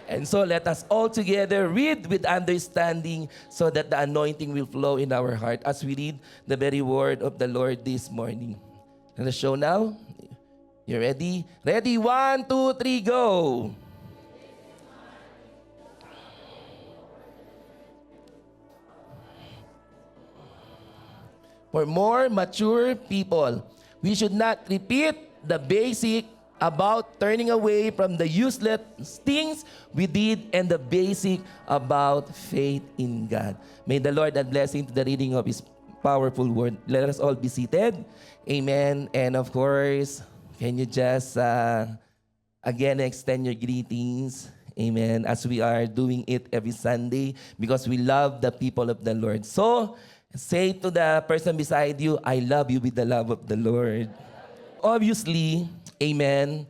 And so let us all together read with understanding so that the anointing will flow in our heart as we read the very word of the Lord this morning. And the show now. You ready? Ready? 1, 2, 3, go! For more mature people, we should not repeat the basic about turning away from the useless things we did and the basic about faith in God. May the Lord add blessing to the reading of His powerful word. Let us all be seated. Amen. And of course, can you just again extend your greetings? Amen. As we are doing it every Sunday because we love the people of the Lord. So, say to the person beside you, I love you with the love of the Lord. Obviously, amen,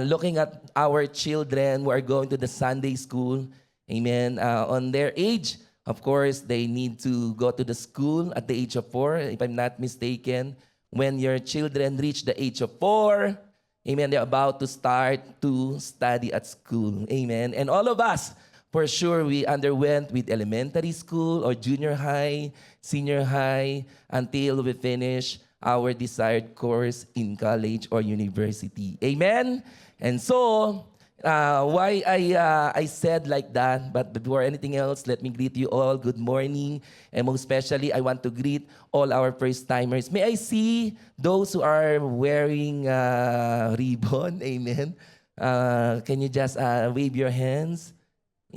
looking at our children who are going to the Sunday school, amen, on their age, of course, they need to go to the school at the age of 4, if I'm not mistaken. When your children reach the age of 4, amen, they're about to start to study at school, amen. And all of us, for sure, we underwent with elementary school or junior high, senior high, until we finish our desired course in college or university. Amen? And so, why I said like that, but before anything else, let me greet you all. Good morning. And most especially, I want to greet all our first-timers. May I see those who are wearing ribbon? Amen? Can you just wave your hands?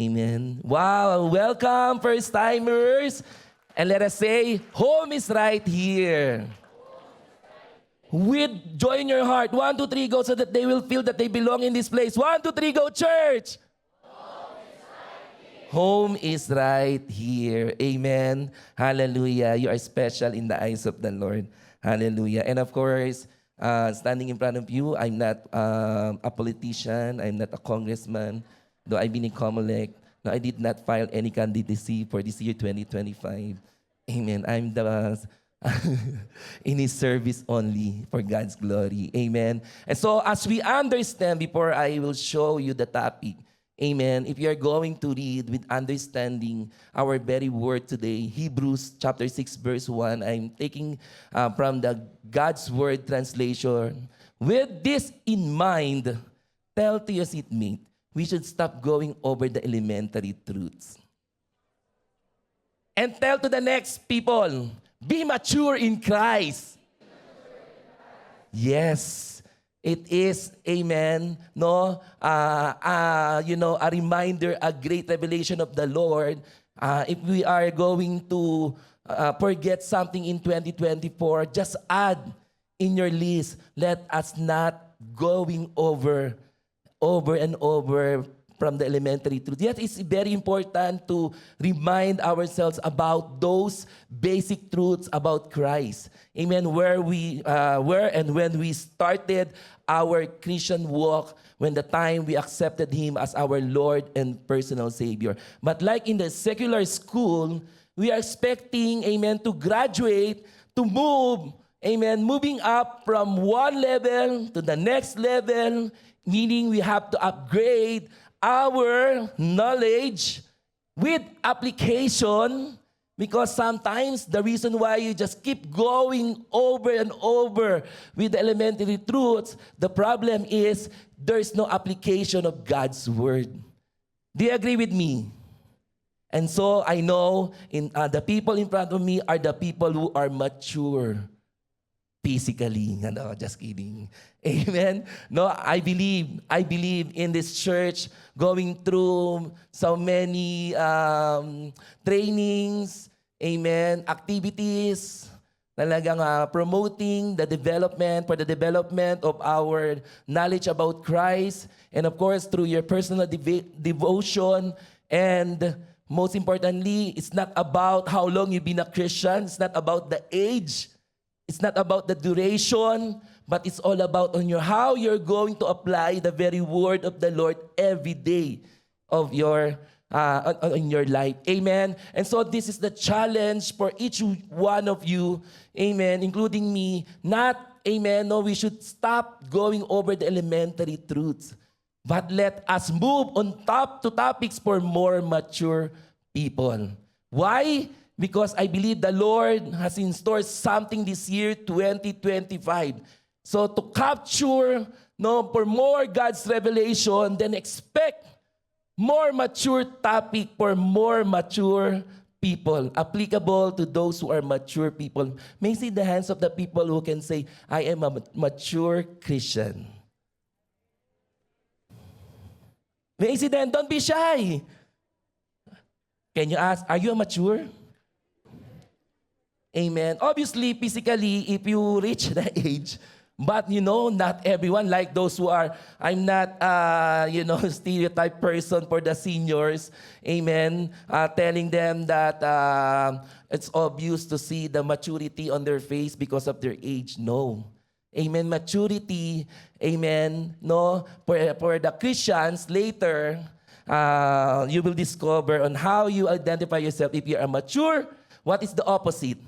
Amen. Wow, welcome first-timers. And let us say, home is right here. With joy in your heart. 1, 2, 3, go so that they will feel that they belong in this place. 1, 2, 3, go, church. Home is right here. Amen. Hallelujah. You are special in the eyes of the Lord. Hallelujah. And of course, standing in front of you, I'm not a politician. I'm not a congressman. Though I've been in Comelec, no, I did not file any candidacy for this year 2025. Amen. I'm the in His service only for God's glory. Amen. And so as we understand, before I will show you the topic, amen, if you are going to read with understanding our very word today, Hebrews chapter 6 verse 1, I'm taking from the God's Word translation. With this in mind, tell to your seatmate, we should stop going over the elementary truths. And tell to the next people, be mature in Christ. Yes, it is, amen, no, a reminder, a great revelation of the Lord. If we are going to forget something in 2024, just add in your list, let us not going over and over from the elementary truth. Yet it's very important to remind ourselves about those basic truths about Christ. Amen. Where we were and when we started our Christian walk, when the time we accepted Him as our Lord and personal Savior. But like in the secular school, we are expecting, amen, to graduate, to move, amen, moving up from one level to the next level, meaning we have to upgrade our knowledge with application, because sometimes the reason why you just keep going over and over with the elementary truths, the problem is there's no application of God's word. Do you agree with me? And so I know the people in front of me are the people who are mature physically. No, just kidding. Amen. No, I believe in this church going through so many trainings, amen, activities, talagang promoting the development of our knowledge about Christ, and of course through your personal devotion. And most importantly, it's not about how long you've been a Christian. It's not about the age. It's not about the duration, but it's all about how you're going to apply the very word of the Lord every day of your in your life. Amen. And so this is the challenge for each one of you. Amen. Including me. Not, amen, no, we should stop going over the elementary truths. but let us move on top to topics for more mature people. Why? Because I believe the Lord has in store something this year, 2025. So to capture for more God's revelation, then expect more mature topic for more mature people, applicable to those who are mature people. May I see the hands of the people who can say, I am a mature Christian. May I see them? Don't be shy. Can you ask, are you a mature? Amen. Obviously, physically, if you reach the age, but not everyone, like those who are, I'm not, stereotype person for the seniors, amen, telling them that it's obvious to see the maturity on their face because of their age. No. Amen. Maturity, amen, for the Christians, later, you will discover on how you identify yourself. If you are mature, what is the opposite?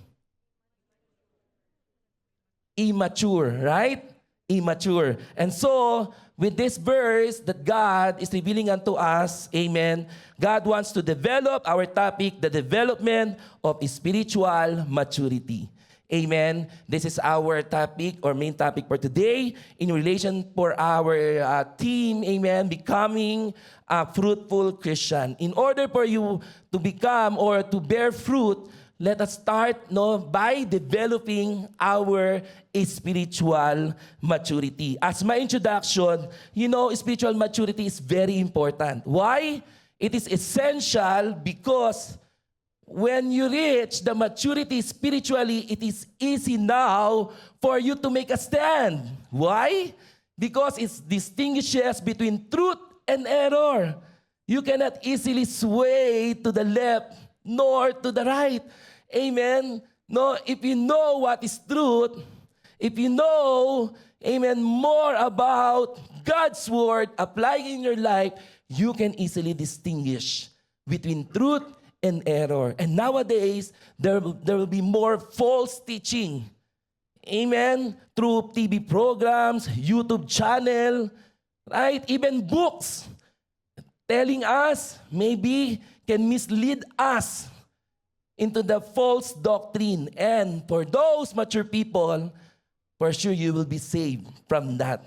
Immature, right? Immature. And so, with this verse that God is revealing unto us, amen, God wants to develop our topic, the development of spiritual maturity. Amen. This is our topic or main topic for today in relation for our theme, amen, becoming a fruitful Christian. In order for you to become or to bear fruit, let us start by developing our spiritual maturity. As my introduction, spiritual maturity is very important. Why? It is essential because when you reach the maturity spiritually, it is easy now for you to make a stand. Why? Because it distinguishes between truth and error. You cannot easily sway to the left nor to the right. Amen. No, if you know what is truth, if you know, amen, more about God's word applying in your life, you can easily distinguish between truth and error. And nowadays, there will be more false teaching. Amen. Through TV programs, YouTube channel, right? Even books telling us, maybe can mislead us into the false doctrine. And for those mature people, for sure you will be saved from that.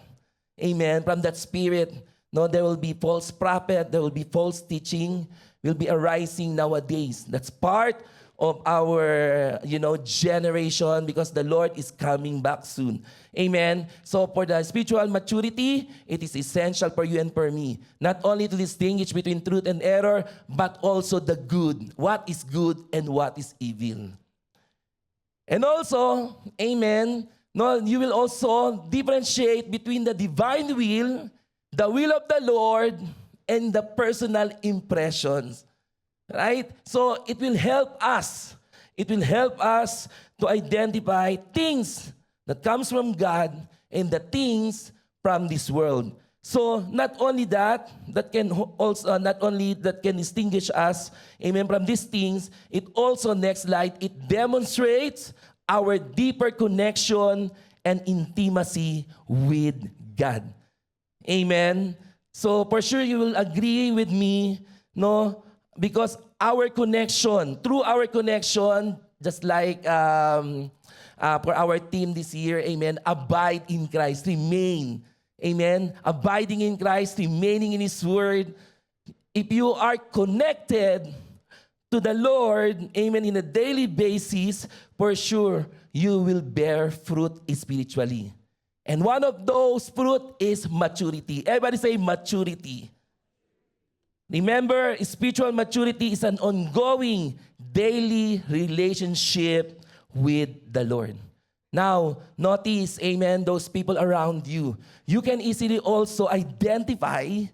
Amen. From that spirit. There will be false prophet, there will be false teaching, will be arising nowadays. That's part of our, generation because the Lord is coming back soon. Amen. So for the spiritual maturity, it is essential for you and for me. Not only to distinguish between truth and error, but also the good. What is good and what is evil. And also, amen, you will also differentiate between the divine will, the will of the Lord, and the personal impressions. Right? So it will help us. It will help us to identify things that comes from God and the things from this world. So not only that can also not only that can distinguish us, amen, from these things, it also, next slide, it demonstrates our deeper connection and intimacy with God. Amen. So for sure you will agree with me, because our connection, through our connection, just like for our team this year, amen, abide in Christ, remain, amen, abiding in Christ, remaining in His Word. If you are connected to the Lord, amen, in a daily basis, for sure, you will bear fruit spiritually. And one of those fruit is maturity. Everybody say maturity. Remember, spiritual maturity is an ongoing daily relationship with the Lord. Now, notice, amen, those people around you. You can easily also identify,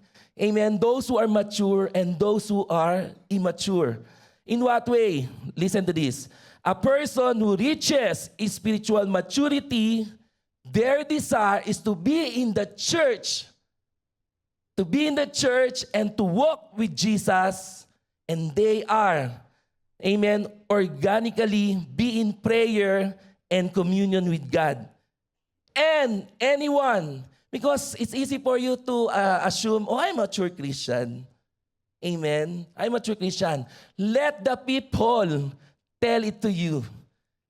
amen, those who are mature and those who are immature. In what way? Listen to this. A person who reaches spiritual maturity, their desire is to be in the church. To be in the church and to walk with Jesus, and they are, amen, organically be in prayer and communion with God. And anyone, Because it's easy for you to assume, oh, I'm a mature Christian. Amen. I'm a true Christian. Let the people tell it to you.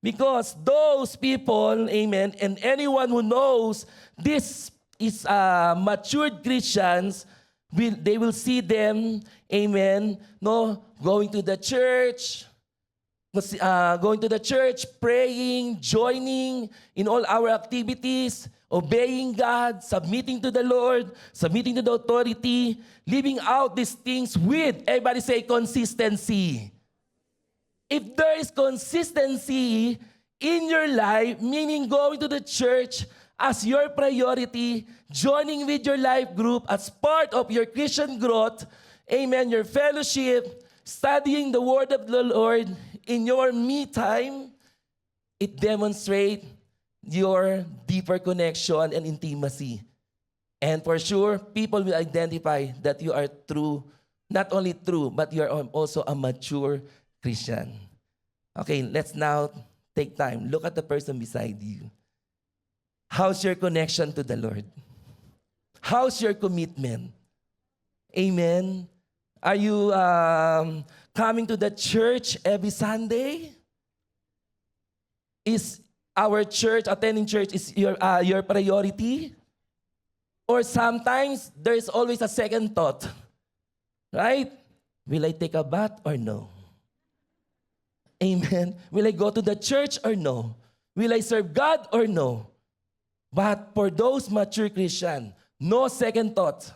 Because those people, amen, and anyone who knows this is matured Christians, they will see them, amen, no, going to the church, praying, joining in all our activities, obeying God, submitting to the Lord, submitting to the authority, living out these things with, everybody say, consistency. If there is consistency in your life, meaning going to the church as your priority, joining with your life group as part of your Christian growth, amen, your fellowship, studying the word of the Lord in your me time, it demonstrates your deeper connection and intimacy. And for sure, people will identify that you are true, not only true, but you are also a mature Christian. Okay, let's now take time. Look at the person beside you. How's your connection to the Lord? How's your commitment? Amen. Are you coming to the church every Sunday? Is our church, attending church, is your priority? Or sometimes there's always a second thought, right? Will I take a bath or no? Amen. Will I go to the church or no? Will I serve God or no? But for those mature Christians, no second thought.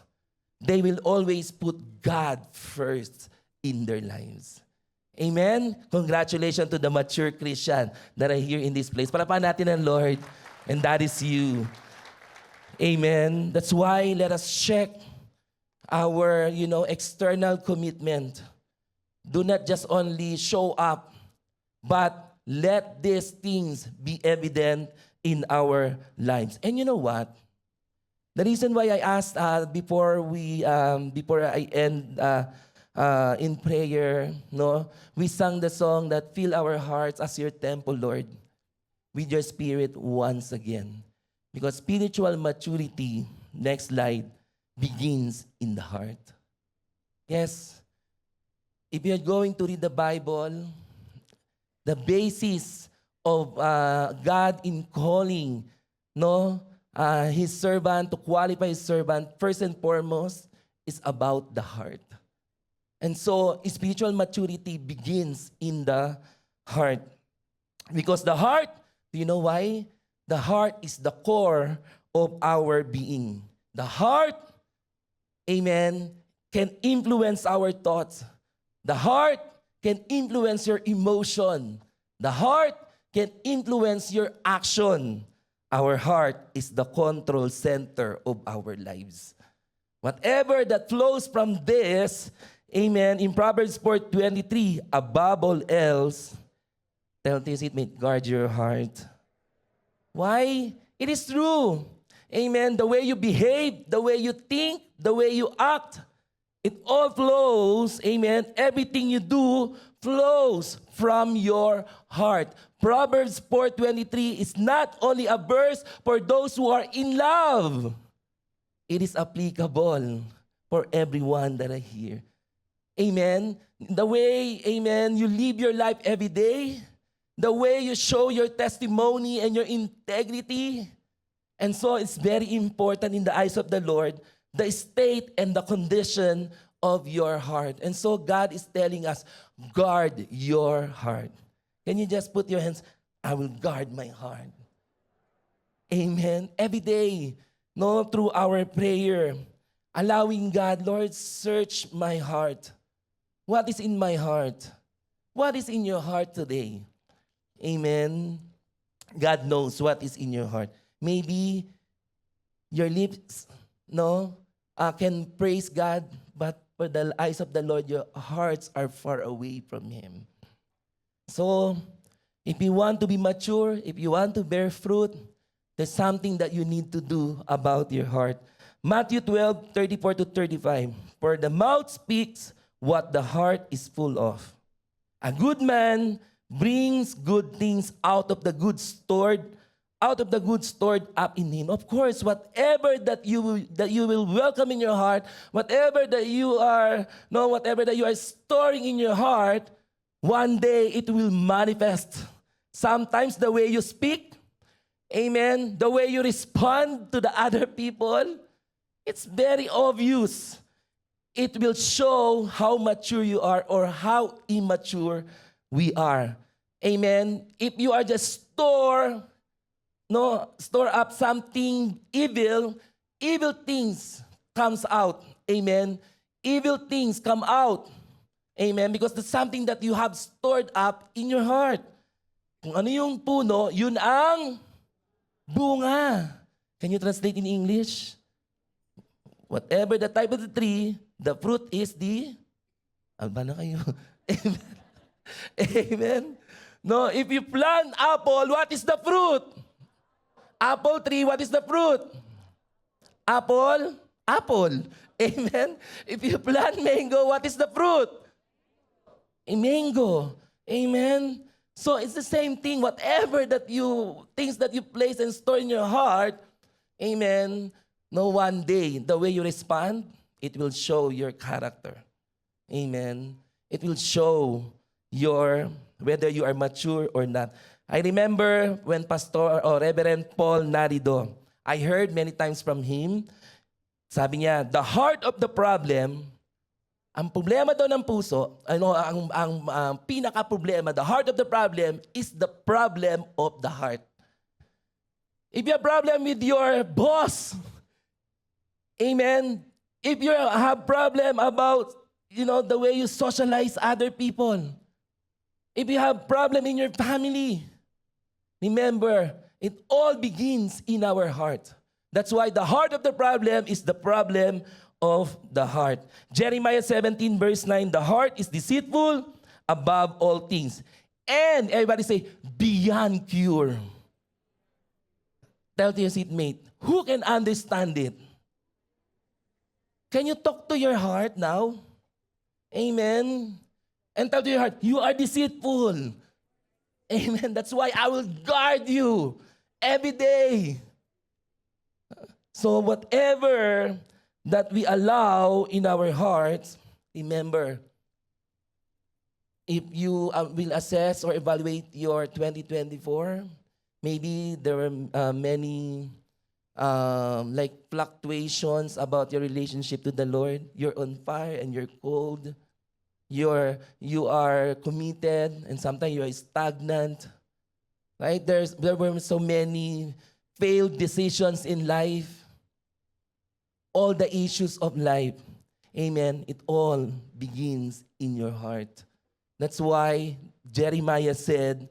They will always put God first in their lives. Amen? Congratulations to the mature Christian that are here in this place. Palapakan natin ang Lord, and that is you. Amen? That's why let us check our, external commitment. Do not just only show up, but let these things be evident in our lives. And you know what? The reason why I asked before I end in prayer, we sang the song that fill our hearts as your temple, Lord, with your spirit once again. Because spiritual maturity, next slide, begins in the heart. Yes, if you're going to read the Bible, the basis of God in calling, his servant, to qualify his servant, first and foremost, is about the heart. And so, spiritual maturity begins in the heart. Because the heart, do you know why? The heart is the core of our being. The heart, amen, can influence our thoughts. The heart can influence your emotion. The heart can influence your action. Our heart is the control center of our lives. Whatever that flows from this, amen, in Proverbs 4:23, above all else, tell this seatmate, guard your heart. Why? It is true. Amen. The way you behave, the way you think, the way you act, it all flows, amen. Everything you do flows from your heart. Proverbs 4:23 is not only a verse for those who are in love. It is applicable for everyone that are here. Amen. The way, amen, you live your life every day, the way you show your testimony and your integrity. And so it's very important in the eyes of the Lord, the state and the condition of your heart. And so God is telling us, guard your heart. Can you just put your hands, I will guard my heart. Amen. Every day, through our prayer, allowing God, Lord, search my heart. What is in my heart? What is in your heart today? Amen. God knows what is in your heart. Maybe your lips, can praise God, but for the eyes of the Lord, your hearts are far away from Him. So, if you want to be mature, if you want to bear fruit, there's something that you need to do about your heart. Matthew 12:34-35. For the mouth speaks what the heart is full of. A good man brings good things out of the good stored out of the good stored up in Him. Of course, whatever that you will welcome in your heart, whatever that you are, no, whatever that you are storing in your heart, one day it will manifest. Sometimes the way you speak, amen, the way you respond to the other people, it's very obvious. It will show how mature you are or how immature we are. Amen. If you are just store up something evil, evil things comes out. Amen. Evil things come out. Amen. Because that's something that you have stored up in your heart. Kung ano yung puno, yun ang bunga. Can you translate in English? Whatever the type of the tree, the fruit is the... Alba na kayo. Amen. Amen. No, if you plant apple, what is the fruit? Apple tree, what is the fruit? Apple, apple. Amen. If you plant mango, what is the fruit? A mango. Amen. So it's the same thing. Whatever things that you place and store in your heart, amen. No, one day, the way you respond, it will show your character. Amen. It will show whether you are mature or not. I remember when Pastor or Reverend Paul Narido, I heard many times from him, sabi niya, the heart of the problem, ang problema daw ng puso, ang pinaka-problema, the heart of the problem is the problem of the heart. If you have problem with your boss, amen, if you have problem about, the way you socialize other people, if you have problem in your family, remember, it all begins in our heart. That's why the heart of the problem is the problem of the heart. Jeremiah 17 verse 9, the heart is deceitful above all things. And everybody say, beyond cure. Tell to your seatmate, who can understand it? Can you talk to your heart now? Amen. And tell to your heart, you are deceitful. Amen. That's why I will guard you every day. So whatever that we allow in our hearts, remember, if you will assess or evaluate your 2024, maybe there were many like fluctuations about your relationship to the Lord. You're on fire and you're cold. You are committed and sometimes you are stagnant. Right? There were so many failed decisions in life. All the issues of life. Amen. It all begins in your heart. That's why Jeremiah said,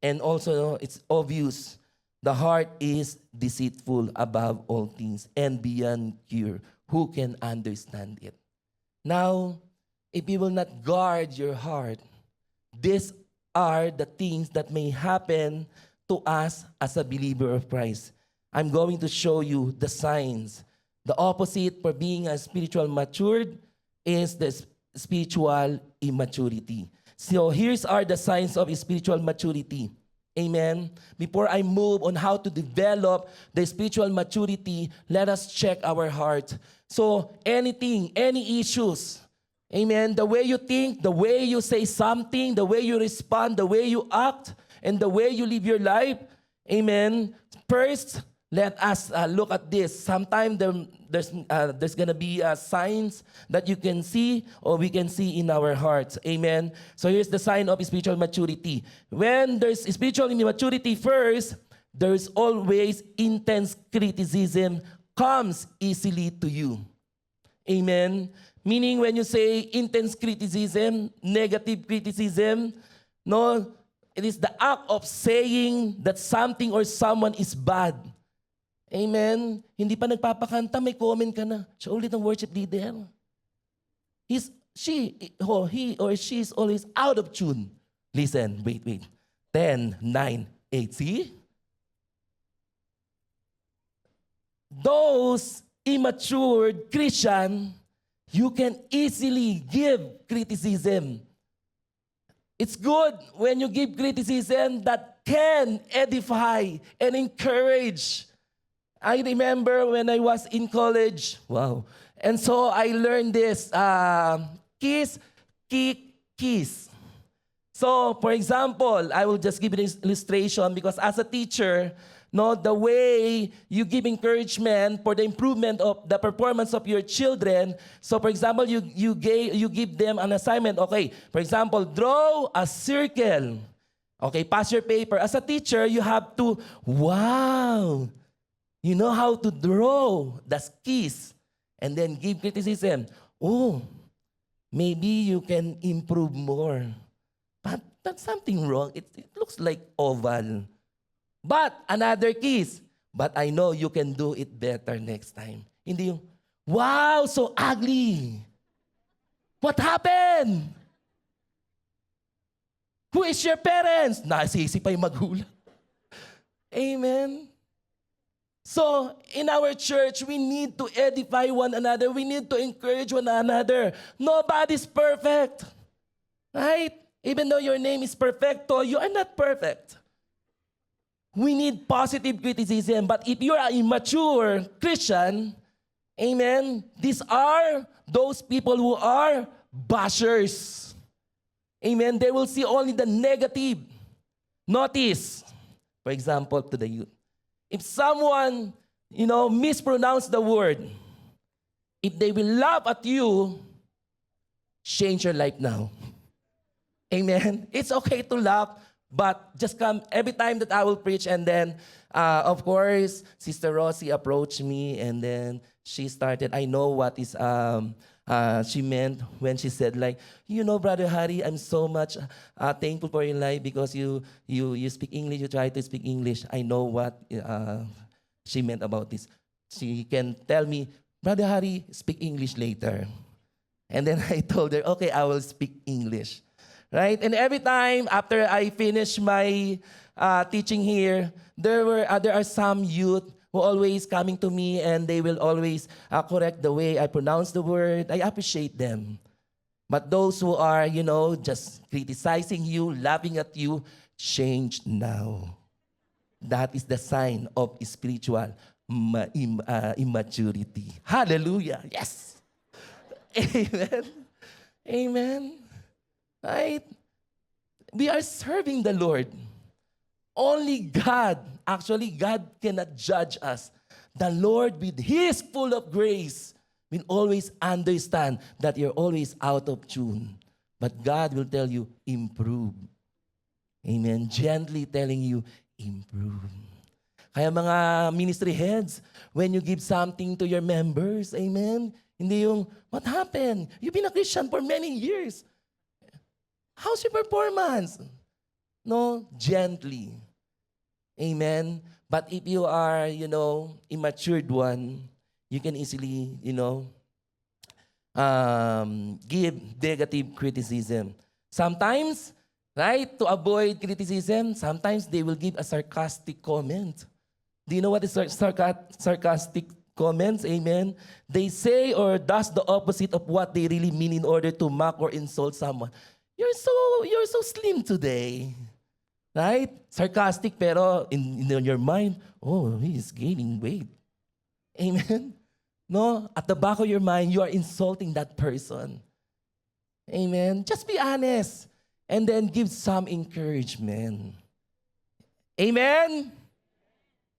and also it's obvious, the heart is deceitful above all things and beyond cure. Who can understand it? Now, if you will not guard your heart, these are the things that may happen to us as a believer of Christ. I'm going to show you the signs. The opposite for being a spiritual matured is the spiritual immaturity. So here's are the signs of spiritual maturity. Amen. Before I move on how to develop the spiritual maturity, let us check our heart. So anything, any issues, amen, the way you think, the way you say something, the way you respond, the way you act, and the way you live your life, amen. First, let us look at this. Sometimes there's going to be signs that you can see or we can see in our hearts. Amen. So here's the sign of spiritual maturity. When there's spiritual immaturity first, there's always intense criticism comes easily to you. Amen. Meaning when you say intense criticism, negative criticism, no, it is the act of saying that something or someone is bad. Amen. Hindi pa nagpapakanta, may comment ka na. Siya ulit ang worship leader. He or she is always out of tune. Listen, wait. 10, 9, 8. See? Those immature Christian, you can easily give criticism. It's good when you give criticism that can edify and encourage. I remember when I was in college, wow. And so I learned this, kiss, kick, kiss. So, for example, I will just give an illustration because as a teacher, no, the way you give encouragement for the improvement of the performance of your children. So, for example, you give them an assignment. Okay, for example, draw a circle. Okay, pass your paper. As a teacher, you have to, wow, you know how to draw the skis and then give criticism. Oh, maybe you can improve more. But that's something wrong. It looks like oval. But another kiss. But I know you can do it better next time. Hindi yung, wow, so ugly. What happened? Who is your parents? Nasisi pa yung magulang. Amen. So, in our church, we need to edify one another. We need to encourage one another. Nobody's perfect. Right? Even though your name is Perfecto, you are not perfect. We need positive criticism. But if you are an immature Christian, amen, these are those people who are bashers. Amen. They will see only the negative. Notice, for example, to the youth. If someone, mispronounce the word, if they will laugh at you, change your life now. Amen. It's okay to laugh, but just come every time that I will preach, and then, of course, Sister Rosie approached me, and then she started. I know what is she meant when she said, like, Brother Harry, I'm so much thankful for your life because you speak English. You try to speak English. I know what she meant about this. She can tell me, Brother Harry, speak English later, and then I told her, okay, I will speak English. Right? And every time after I finish my teaching here, there are some youth who always coming to me and they will always correct the way I pronounce the word. I appreciate them. But those who are, just criticizing you, laughing at you, change now. That is the sign of spiritual immaturity. Hallelujah. Yes. Amen. Amen. Right? We are serving the Lord. Only God, actually God cannot judge us. The Lord with His full of grace will always understand that you're always out of tune. But God will tell you, improve. Amen. Gently telling you, improve. Kaya mga ministry heads, when you give something to your members, amen, hindi yung, what happened? You've been a Christian for many years. How's your performance? No, gently. Amen. But if you are, immatured one, you can easily, give negative criticism. Sometimes, right, to avoid criticism, sometimes they will give a sarcastic comment. Do you know what is sarcastic comments? Amen. They say or does the opposite of what they really mean in order to mock or insult someone. You're so slim today. Right? Sarcastic, pero in your mind, oh, he is gaining weight. Amen? No? At the back of your mind, you are insulting that person. Amen? Just be honest. And then give some encouragement. Amen?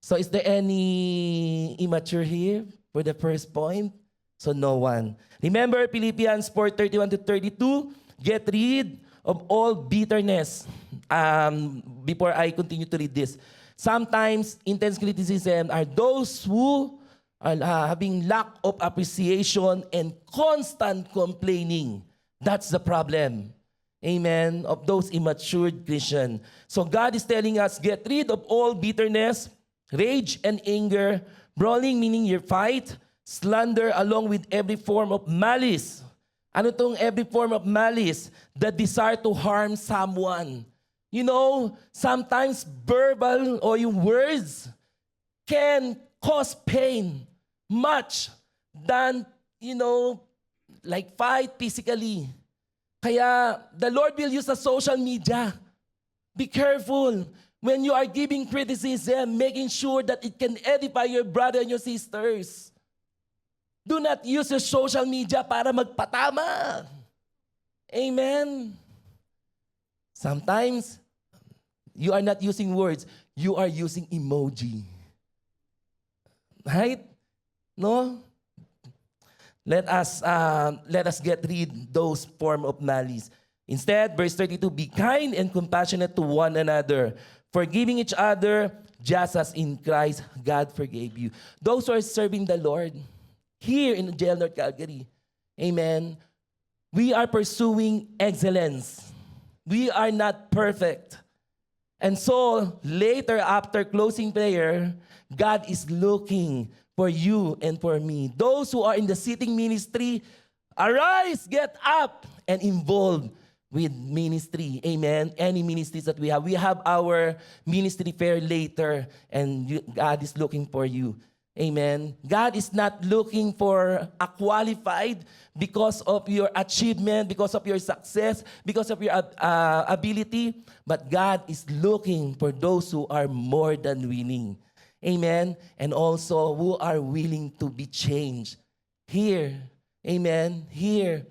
So is there any immature here for the first point? So no one. Remember Philippians 4:31-32, get rid of all bitterness. Before I continue to read this, sometimes intense criticism are those who are having lack of appreciation and constant complaining. That's the problem. Amen. Of those immature Christians. So God is telling us, get rid of all bitterness, rage and anger, brawling meaning your fight, slander along with every form of malice. Ano tong every form of malice? The desire to harm someone. Sometimes verbal or yung words can cause pain much than, like fight physically. Kaya the Lord will use the social media. Be careful when you are giving criticism, making sure that it can edify your brother and your sisters. Do not use your social media para magpatama. Amen. Sometimes, you are not using words. You are using emoji. Right? No? Let us get rid those form of malice. Instead, verse 32, be kind and compassionate to one another, forgiving each other just as in Christ God forgave you. Those who are serving the Lord here in Jail North Calgary, amen, we are pursuing excellence. We are not perfect. And so, later after closing prayer, God is looking for you and for me. Those who are in the sitting ministry, arise, get up, and involve with ministry. Amen. Any ministries that we have. We have our ministry fair later, and God is looking for you. Amen. God is not looking for a qualified because of your achievement, because of your success, because of your ability, but God is looking for those who are more than willing. Amen. And also who are willing to be changed. Here. Amen. Here.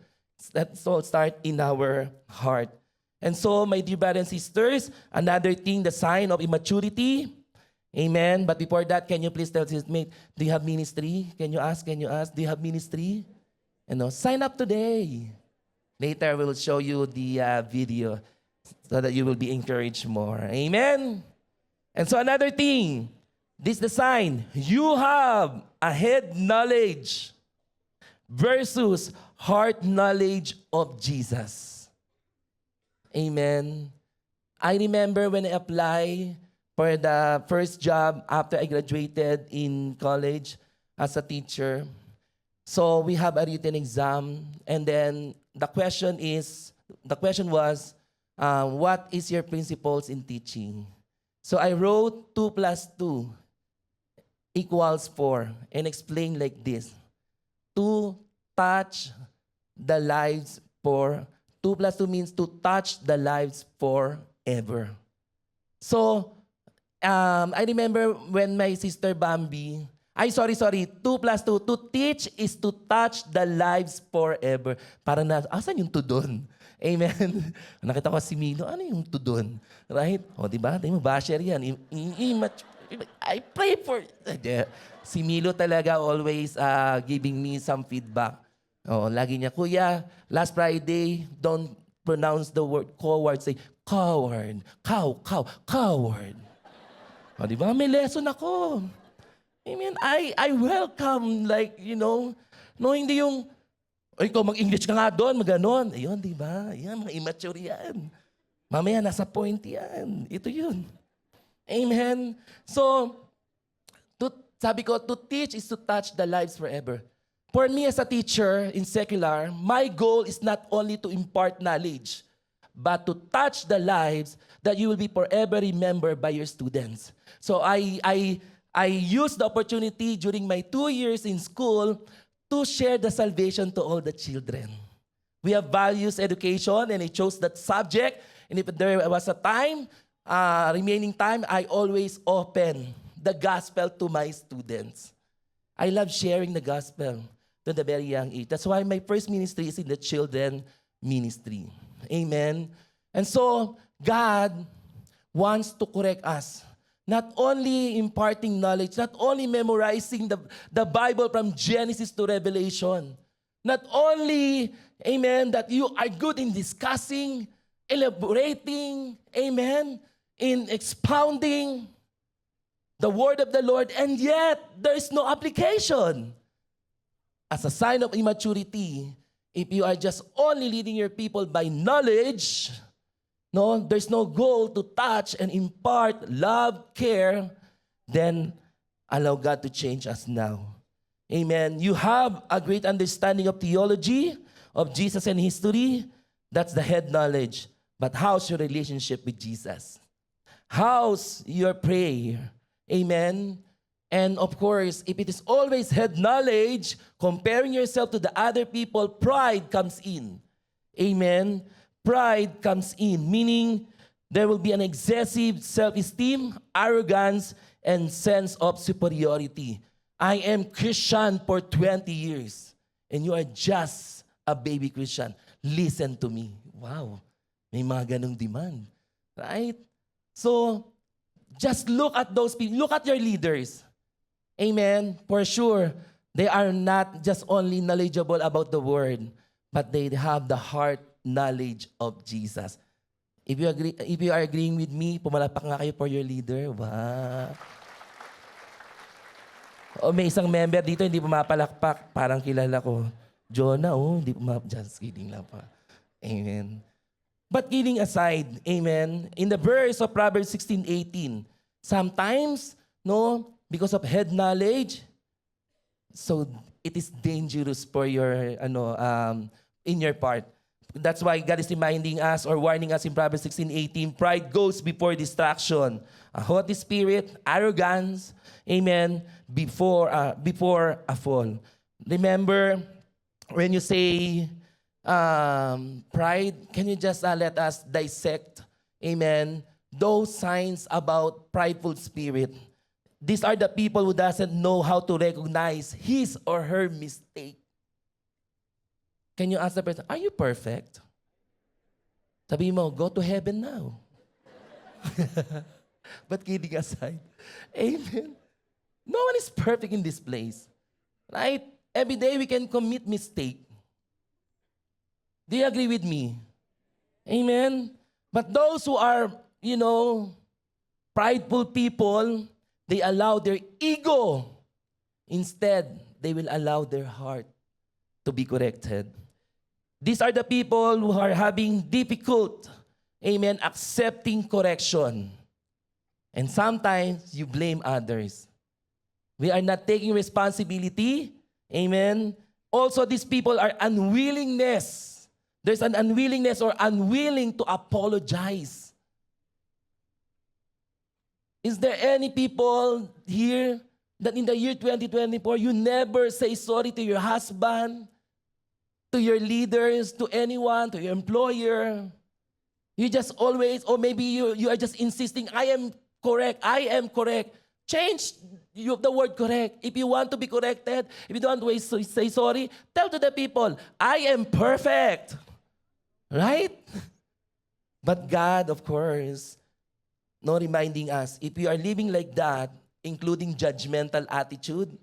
Let's all start in our heart. And so, my dear brothers and sisters, another thing, the sign of immaturity. Amen. But before that, can you please tell his mate, do you have ministry? Can you ask? Do you have ministry? Sign up today. Later, we will show you the video so that you will be encouraged more. Amen. And so another thing, this is the sign. You have a head knowledge versus heart knowledge of Jesus. Amen. I remember when I applied for the first job after I graduated in college as a teacher. So we have a written exam, and then the question was, what is your principles in teaching? So I wrote 2 plus 2 equals 4 and explained like this. To touch the lives 2 plus 2 means to touch the lives forever. So, I remember when my sister Bambi, 2 plus 2, to teach is to touch the lives forever. Parang asan yung to doon? Amen. Nakita ko si Milo, ano yung to doon? Right? O, diba? Di mo, basher yan. I pray for... Si Milo talaga always giving me some feedback. Oh, lagi niya, Kuya, last Friday, don't pronounce the word coward. Say, coward. Coward. O, di ba? May lesson ako. I mean, I welcome, no, hindi yung, ikaw mag-English ka nga doon, maganon. Ayun, di ba? Yan, mga immature yan. Mamaya, nasa point yan. Ito yun. Amen. So, sabi ko, to teach is to touch the lives forever. For me as a teacher in secular, my goal is not only to impart knowledge, but to touch the lives that you will be forever remembered by your students. So I used the opportunity during my 2 years in school to share the salvation to all the children. We have values education, and I chose that subject. And if there was a remaining time, I always open the gospel to my students. I love sharing the gospel to the very young age. That's why my first ministry is in the children ministry. Amen. And so, God wants to correct us. Not only imparting knowledge, not only memorizing the Bible from Genesis to Revelation. Not only, amen, that you are good in discussing, elaborating, amen, in expounding the word of the Lord, and yet there is no application. As a sign of immaturity, if you are just only leading your people by knowledge, no, there's no goal to touch and impart love, care, then allow God to change us now. Amen. You have a great understanding of theology, of Jesus and history. That's the head knowledge. But how's your relationship with Jesus? How's your prayer? Amen. And of course, if it is always head knowledge, comparing yourself to the other people, pride comes in. Amen, pride comes in, meaning there will be an excessive self-esteem, arrogance, and sense of superiority. I am Christian for 20 years, and you are just a baby Christian. Listen to me. Wow, may mga ganong demand. Right? So, just look at those people. Look at your leaders. Amen. For sure, they are not just only knowledgeable about the word, but they have the heart knowledge of Jesus. If you are agreeing with me, pumalapak nga kayo for your leader. Wow. O may isang member dito hindi pumapalakpak, parang kilala ko. Jonah, hindi just kidding lang pa. Amen. But kidding aside, amen, in the verse of Proverbs 16:18, sometimes, no, because of head knowledge, so it is dangerous for your, in your part. That's why God is reminding us or warning us in Proverbs 16:18, pride goes before distraction. A haughty spirit, arrogance, amen, before a fall. Remember, when you say pride, can you just let us dissect, amen, those signs about prideful spirit? These are the people who doesn't know how to recognize his or her mistake. Can you ask the person, are you perfect? Sabi mo, go to heaven now. But kidding aside, amen. No one is perfect in this place. Right? Every day we can commit mistake. Do you agree with me? Amen? But those who are, prideful people, they allow their ego. Instead, they will allow their heart to be corrected. These are the people who are having difficult, amen, accepting correction. And sometimes you blame others. We are not taking responsibility. Amen. Also, these people are unwillingness. There's an unwillingness or unwilling to apologize. Is there any people here that in the year 2024, you never say sorry to your husband, to your leaders, to anyone, to your employer? You just always, or maybe you are just insisting, I am correct. Change the word correct. If you want to be corrected, if you don't want to say sorry, tell to the people, I am perfect. Right? But God, of course, reminding us, if we are living like that, including judgmental attitude,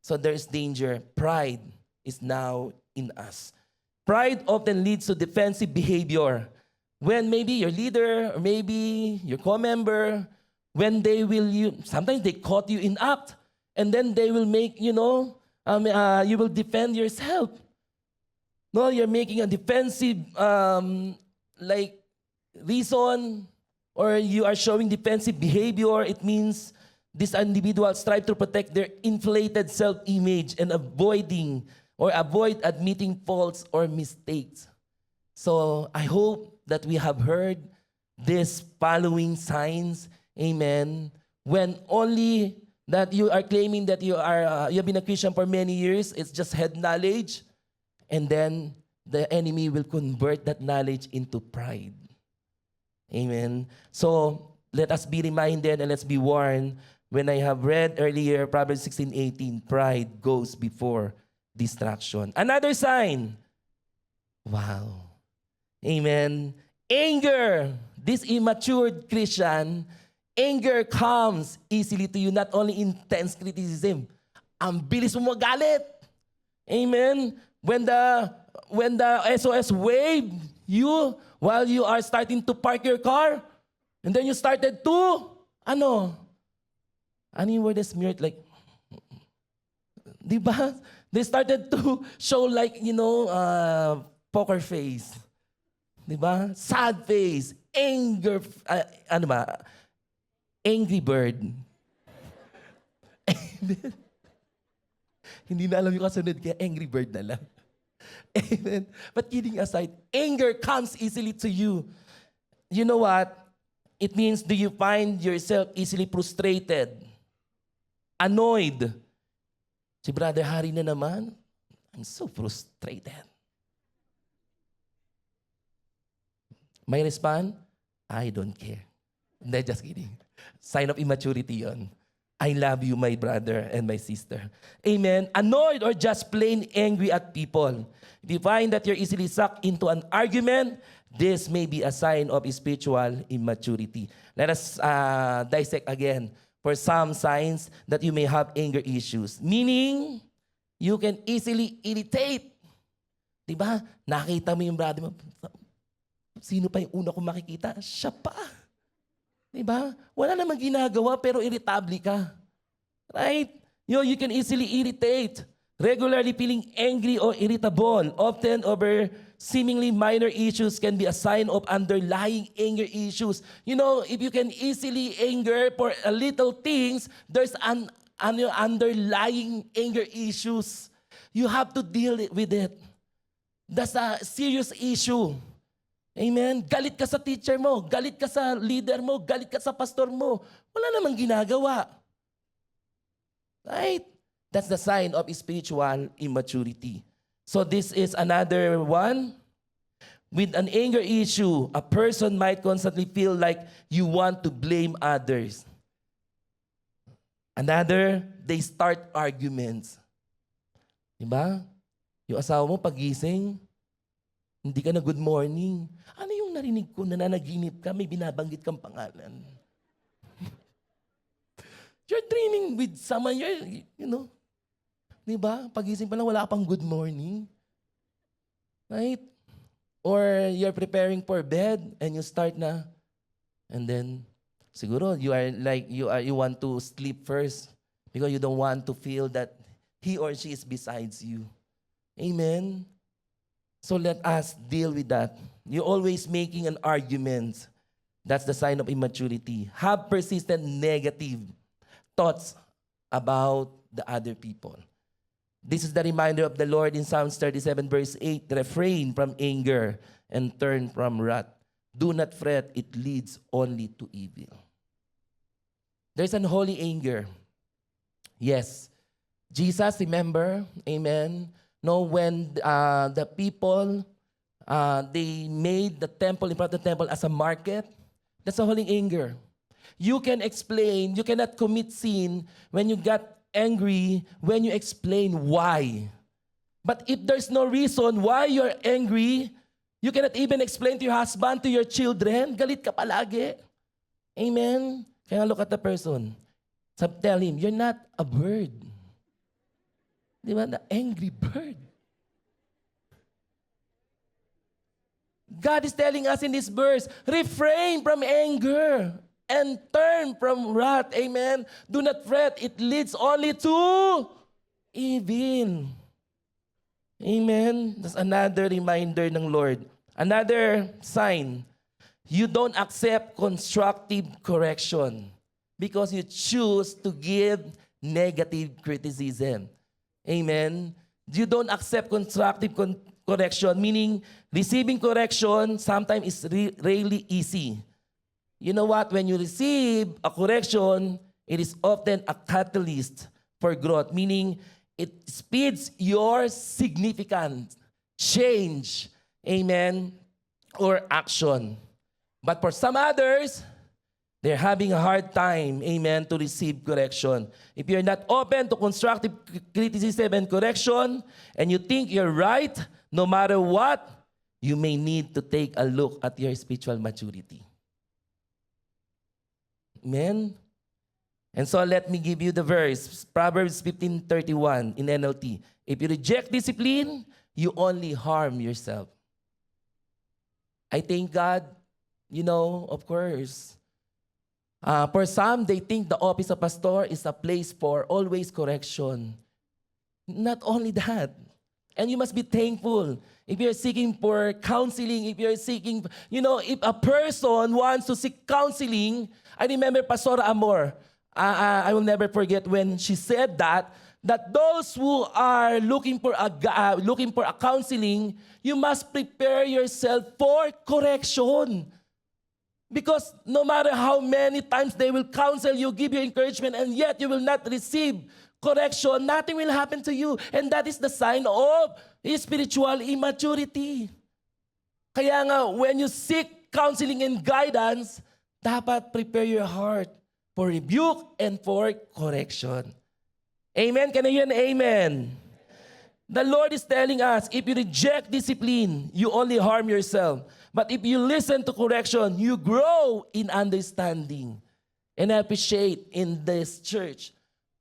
so there's danger. Pride is now in us. Pride often leads to defensive behavior. When maybe your leader or maybe your co-member, when sometimes they caught you in act, and then they will make, you will defend yourself. No, you're making a defensive, reason, or you are showing defensive behavior. It means these individuals strive to protect their inflated self-image and avoid admitting faults or mistakes. So I hope that we have heard these following signs. Amen. When only that you are claiming that you have been a Christian for many years, it's just head knowledge, and then the enemy will convert that knowledge into pride. Amen. So let us be reminded and let's be warned. When I have read earlier Proverbs 16:18, pride goes before distraction. Another sign. Wow. Amen. Anger. This immature Christian, anger comes easily to you, not only intense criticism. Ang bilis mo magalit. Amen. When the SOS waved you while you are starting to park your car, and then you started to, yung word is smeared like, di ba? They started to show like, poker face. Di ba? Sad face. Anger, angry bird. Hindi na alam yung kasunod, kaya angry bird na lang. Amen. But kidding aside, anger comes easily to you. You know what? It means, do you find yourself easily frustrated? Annoyed? Si Brother Harry na naman, I'm so frustrated. My response, I don't care. Hindi, just kidding. Sign of immaturity yon. I love you, my brother and my sister. Amen. Annoyed or just plain angry at people. If you find that you're easily sucked into an argument, this may be a sign of spiritual immaturity. Let us dissect again for some signs that you may have anger issues. Meaning, you can easily irritate. Diba? Nakita mo yung brother mo. Sino pa yung una kong makikita? Siya pa. Diba? Wala namang ginagawa pero irritable ka. Right? You can easily irritate. Regularly feeling angry or irritable, often over seemingly minor issues, can be a sign of underlying anger issues. If you can easily anger for a little things, there's an underlying anger issues. You have to deal with it. That's a serious issue. Amen? Galit ka sa teacher mo, galit ka sa leader mo, galit ka sa pastor mo. Wala namang ginagawa. Right? That's the sign of spiritual immaturity. So this is another one. With an anger issue, a person might constantly feel like you want to blame others. Another, they start arguments. Diba? Yung asawa mo pagising, hindi ka na good morning. Ano yung narinig ko, nananaginip ka, may binabanggit kang pangalan. You're dreaming with someone, diba? Pagising pa lang, wala pang good morning. Right? Or you're preparing for bed and you start na, and then, siguro, you want to sleep first because you don't want to feel that he or she is besides you. Amen? So let us deal with that. You're always making an argument. That's the sign of immaturity. Have persistent negative thoughts about the other people. This is the reminder of the Lord in Psalms 37 verse 8. Refrain from anger and turn from wrath. Do not fret, it leads only to evil. There's unholy anger. Yes. Jesus, remember, amen, when the people, they made the temple, in front of the temple as a market, that's a holy anger. You can explain, you cannot commit sin when you got angry, when you explain why. But if there's no reason why you're angry, you cannot even explain to your husband, to your children, galit ka palagi. Amen? Kaya look at the person. Tell him, you're not a bird. Di ba? The angry bird. God is telling us in this verse, refrain from anger and turn from wrath. Amen? Do not fret. It leads only to evil. Amen? That's another reminder ng Lord. Another sign, you don't accept constructive correction because you choose to give negative criticism. Amen? You don't accept constructive correction, meaning receiving correction sometimes is really easy. You know what? When you receive a correction, it is often a catalyst for growth, meaning it speeds your significant change, amen, or action. But for some others, they're having a hard time, amen, to receive correction. If you're not open to constructive criticism and correction, and you think you're right, no matter what, you may need to take a look at your spiritual maturity. Amen? And so let me give you the verse, Proverbs 15:31 in NLT. If you reject discipline, you only harm yourself. I thank God, of course. For some, they think the office of pastor is a place for always correction. Not only that. And you must be thankful. If you're seeking for counseling, if you're seeking, if a person wants to seek counseling, I remember Pastor Amor, I will never forget when she said that those who are looking for a counseling, you must prepare yourself for correction. Because no matter how many times they will counsel you, give you encouragement, and yet you will not receive correction, nothing will happen to you. And that is the sign of spiritual immaturity. Kaya nga, when you seek counseling and guidance, dapat prepare your heart for rebuke and for correction. Amen? Can I hear an amen? The Lord is telling us, if you reject discipline, you only harm yourself. But if you listen to correction, you grow in understanding. And I appreciate in this church,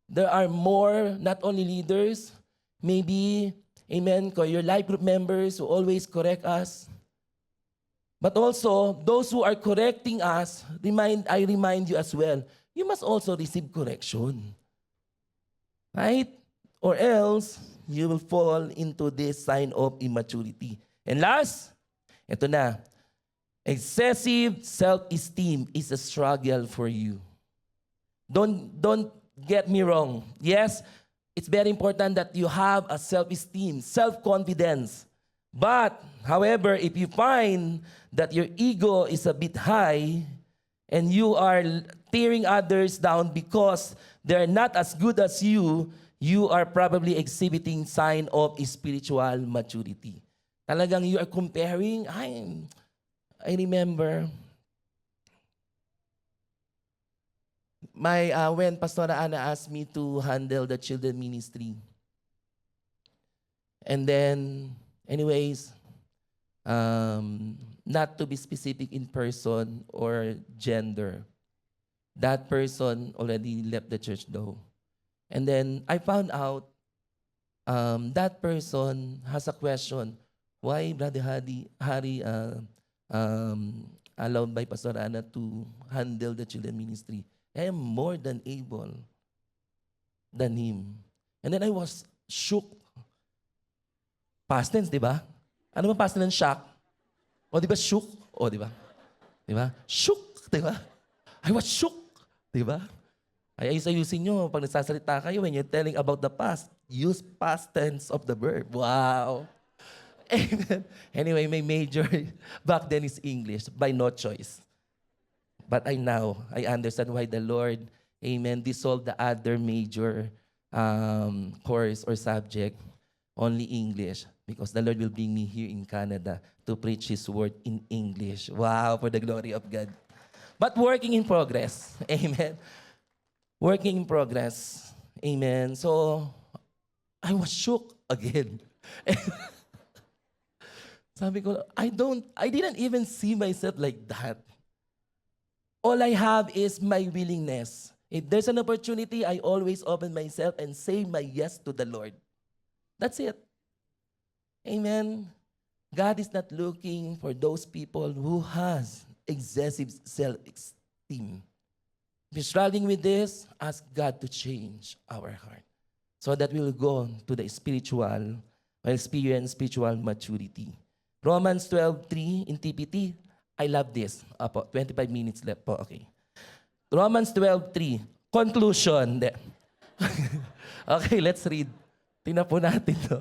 there are more, not only leaders, maybe, amen, your life group members who always correct us. But also, those who are correcting us, I remind you as well, you must also receive correction. Right? Or else, you will fall into this sign of immaturity. And last, ito na, excessive self-esteem is a struggle for you. Don't get me wrong. Yes, it's very important that you have a self-esteem, self-confidence. But, however, if you find that your ego is a bit high and you are tearing others down because they're not as good as you are probably exhibiting sign of spiritual maturity. Talagang you are comparing. I remember when Pastor Ana asked me to handle the children ministry. And then, anyways, not to be specific in person or gender, that person already left the church though. And then I found out that person has a question. Why Brother Harry allowed by Pastor Ana to handle the children ministry? I am more than able than him. And then I was shook. Past tense, di ba? Ano ba past tense ng shock? O di ba shook? O di ba? Di ba? Shook, di ba? I was shook, di ba? Ay ayusin nyo pag nagsasalita kayo when you're telling about the past, use past tense of the verb. Wow. Amen. Anyway, my major back then is English by no choice. But I understand why the Lord, amen, dissolved the other major course or subject, only English, because the Lord will bring me here in Canada to preach His word in English. Wow, for the glory of God. But working in progress. Amen. Working in progress. Amen. So, I was shook again. Sabi ko, I didn't even see myself like that. All I have is my willingness. If there's an opportunity, I always open myself and say my yes to the Lord. That's it. Amen. God is not looking for those people who has excessive self-esteem. If you're struggling with this, ask God to change our heart so that we will go to the spiritual or experience spiritual maturity. Romans 12:3 in TPT. I love this. Apo, 25 minutes left po. Okay. Romans 12:3. Conclusion. Okay, let's read. Tingnan po natin to.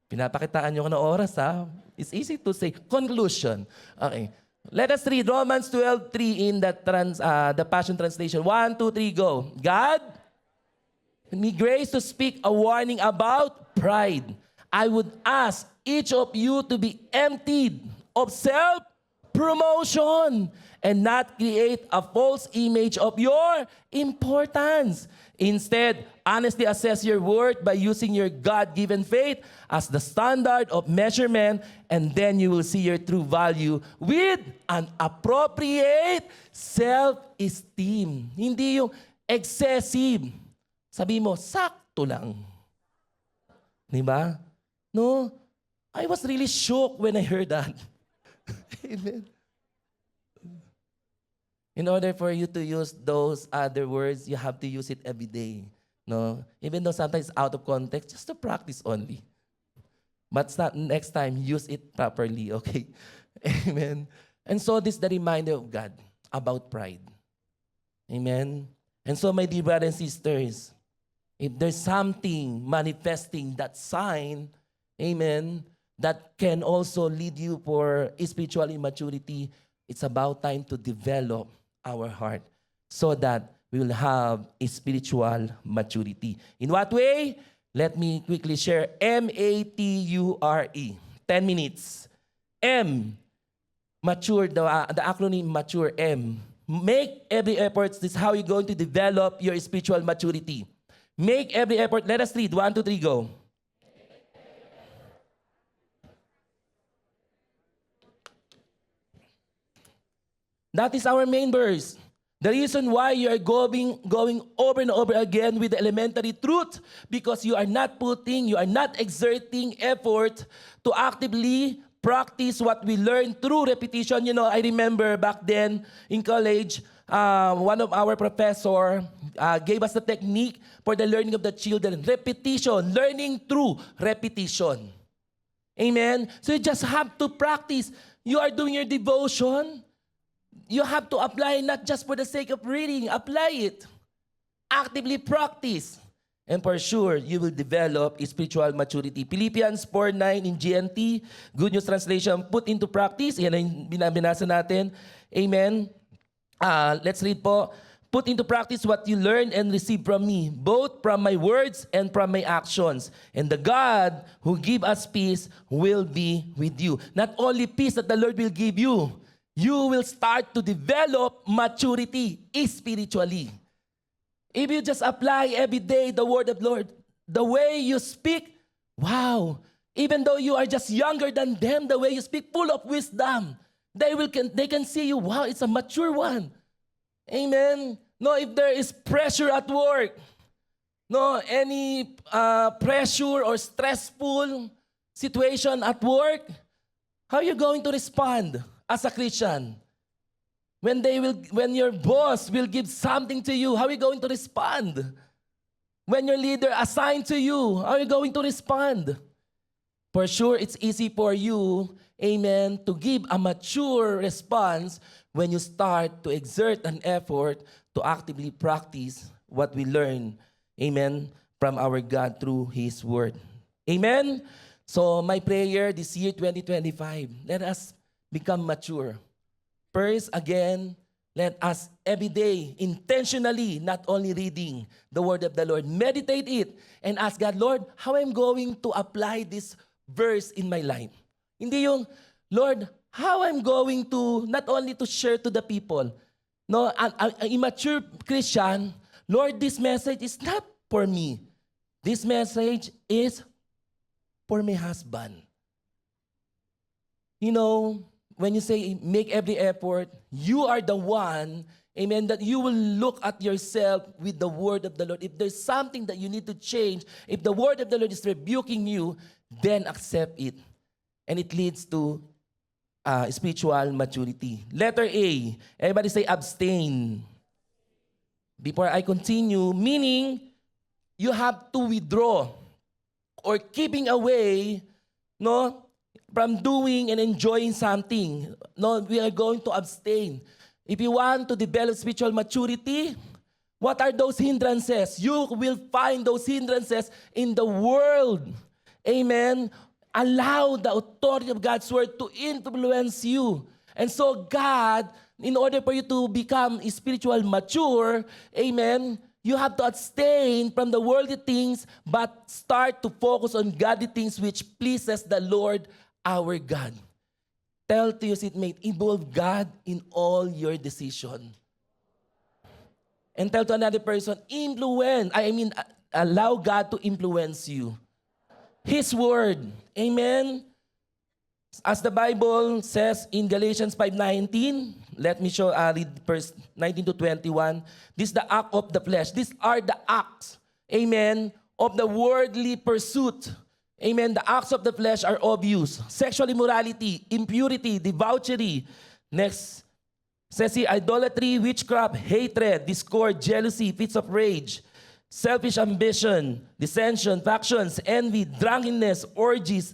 Pinapakitaan nyo ko ng oras, ha? It's easy to say. Conclusion. Okay. Let us read Romans 12:3 in the Passion Translation. 1, 2, 3, go. God, give me grace to speak a warning about pride. I would ask each of you to be emptied of self-promotion and not create a false image of your importance. Instead, honestly assess your worth by using your God-given faith as the standard of measurement, and then you will see your true value with an appropriate self-esteem. Hindi yung excessive. Sabi mo, sakto lang. Diba? No? I was really shocked when I heard that. Amen. In order for you to use those other words, you have to use it every day. No? Even though sometimes it's out of context, just to practice only. But next time, use it properly, okay? Amen. And so this is the reminder of God about pride. Amen. And so my dear brothers and sisters, if there's something manifesting that sign, amen, that can also lead you for spiritual immaturity, it's about time to develop our heart so that we will have a spiritual maturity. In what way? Let me quickly share. M-A-T-U-R-E. 10 minutes. M, Mature, the acronym mature, M. Make every effort. This is how you're going to develop your spiritual maturity. Make every effort. Let us read. 1, 2, 3, go. That is our main verse. The reason why you are going over and over again with the elementary truth, because you are not exerting effort to actively practice what we learn through repetition. You know, I remember back then in college, one of our professor gave us the technique for the learning of the children. Repetition, learning through repetition. Amen? So you just have to practice. You are doing your devotion. You have to apply not just for the sake of reading. Apply it. Actively practice. And for sure, you will develop spiritual maturity. Philippians 4:9 in GNT, Good News Translation, put into practice. Yan ang binasa natin. Amen. Let's read po. Put into practice what you learned and received from me, both from my words and from my actions. And the God who give us peace will be with you. Not only peace that the Lord will give you, you will start to develop maturity spiritually. If you just apply every day the word of the Lord, the way you speak, wow, even though you are just younger than them, the way you speak, full of wisdom, they can see you, wow, it's a mature one. Amen. No, if there is pressure at work, no, any pressure or stressful situation at work, how are you going to respond as a Christian? When your boss will give something to you, how are you going to respond? When your leader assigned to you, how are you going to respond? For sure, it's easy for you, amen, to give a mature response when you start to exert an effort to actively practice what we learn, amen, from our God through His Word. Amen? So my prayer this year, 2025, let us become mature. First, again, let us every day intentionally not only reading the word of the Lord, meditate it and ask God, Lord, how I'm going to apply this verse in my life. Hindi yung, Lord, how I'm going to not only to share to the people. No, an immature Christian, Lord, this message is not for me. This message is for my husband. You know, when you say make every effort, you are the one, amen, that you will look at yourself with the word of the Lord. If there's something that you need to change, if the word of the Lord is rebuking you, then accept it. And it leads to spiritual maturity. Letter A, everybody say abstain. Before I continue, meaning you have to withdraw or keeping away, no, from doing and enjoying something. No, we are going to abstain. If you want to develop spiritual maturity, what are those hindrances? You will find those hindrances in the world. Amen. Allow the authority of God's word to influence you. And so God, in order for you to become spiritual mature, amen, you have to abstain from the worldly things, but start to focus on godly things which pleases the Lord our God. Tell to your seatmate, involve God in all your decision. And tell to another person, allow God to influence you. His word. Amen. As the Bible says in Galatians 5:19, let me read verse 19 to 21. This is the act of the flesh. These are the acts, amen, of the worldly pursuit. Amen. The acts of the flesh are obvious. Sexual immorality, impurity, debauchery. Next, says here, idolatry, witchcraft, hatred, discord, jealousy, fits of rage, selfish ambition, dissension, factions, envy, drunkenness, orgies,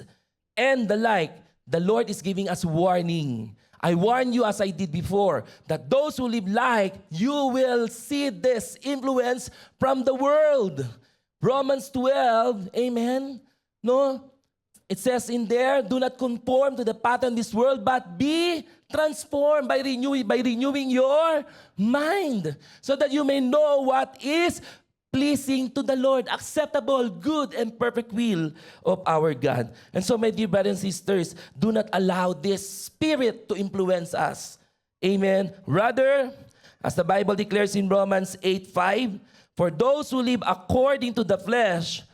and the like. The Lord is giving us warning. I warn you, as I did before, that those who live like you will see this influence from the world. Romans 12, amen. No, it says in there, do not conform to the pattern of this world, but be transformed by renewing your mind, so that you may know what is pleasing to the Lord, acceptable, good, and perfect will of our God. And so, my dear brothers and sisters, do not allow this spirit to influence us. Amen. Rather, as the Bible declares in Romans 8:5, for those who live according to the flesh,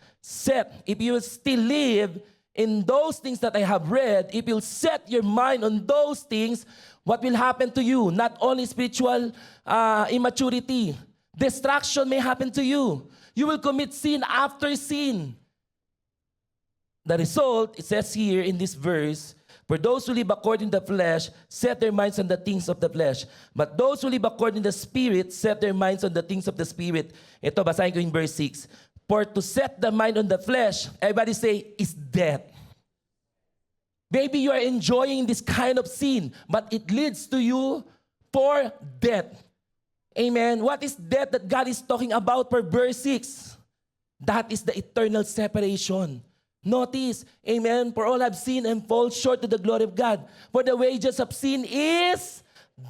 if you still live in those things that I have read, if you'll set your mind on those things, what will happen to you? Not only spiritual immaturity, destruction may happen to you. You will commit sin after sin. The result, it says here in this verse, for those who live according to the flesh, set their minds on the things of the flesh. But those who live according to the Spirit, set their minds on the things of the Spirit. Ito, basahin ko in verse 6. For to set the mind on the flesh, everybody say, is death. Maybe you are enjoying this kind of sin, but it leads to you for death. Amen. What is death that God is talking about for verse 6? That is the eternal separation. Notice, amen, for all have sinned and fall short to the glory of God. For the wages of sin is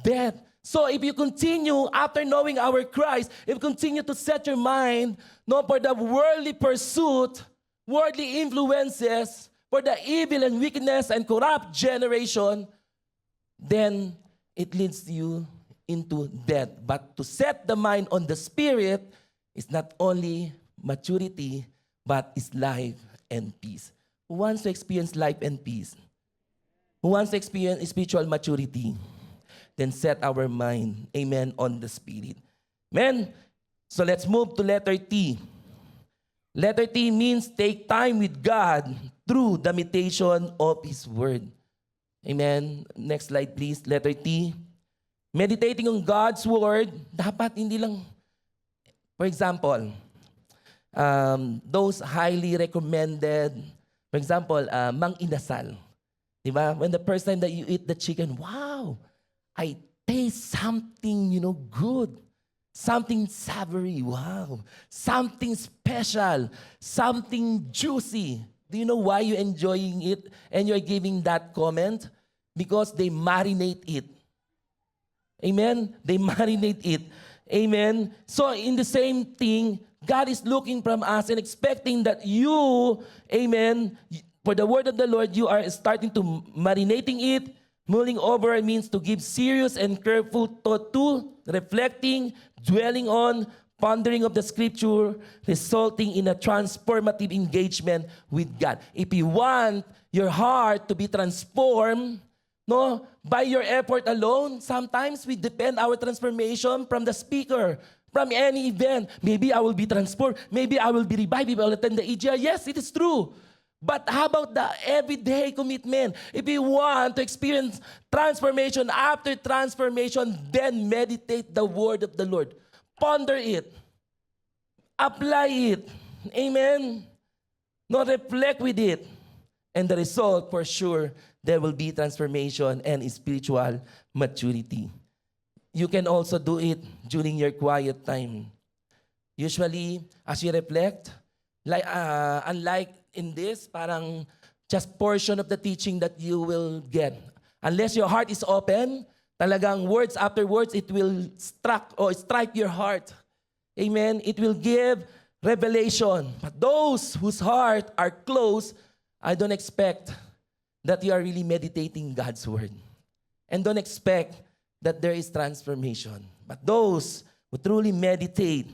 death. So if you continue, after knowing our Christ, if you continue to set your mind, for the worldly pursuit, worldly influences, for the evil and wickedness and corrupt generation, then it leads you into death. But to set the mind on the Spirit is not only maturity, but is life and peace. Who wants to experience life and peace? Who wants to experience spiritual maturity? Then set our mind, amen, on the Spirit. Amen? So let's move to letter T. Letter T means take time with God through the meditation of His Word. Amen? Next slide please. Letter T. Meditating on God's Word, dapat hindi lang, for example, those highly recommended, for example, mang inasal. Diba? When the first time that you eat the chicken, wow, I taste something, good. Something savory, wow. Something special, something juicy. Do you know why you're enjoying it and you're giving that comment? Because they marinate it. Amen? They marinate it. Amen? So in the same thing, God is looking from us and expecting that you, amen, for the word of the Lord, you are starting to marinating it. Mulling over means to give serious and careful thought to, reflecting, dwelling on, pondering of the scripture, resulting in a transformative engagement with God. If you want your heart to be transformed, by your effort alone, sometimes we depend our transformation from the speaker, from any event. Maybe I will be transformed. Maybe I will be revived if I will attend the EGR. Yes, it is true. But how about the everyday commitment? If you want to experience transformation after transformation, then meditate the word of the Lord. Ponder it. Apply it. Amen? Reflect with it. And the result, for sure, there will be transformation and spiritual maturity. You can also do it during your quiet time. Usually, as you reflect, unlike in this, parang just portion of the teaching that you will get. Unless your heart is open, talagang words after words, it will strike your heart. Amen? It will give revelation. But those whose heart are closed, I don't expect that you are really meditating God's word. And don't expect that there is transformation. But those who truly meditate,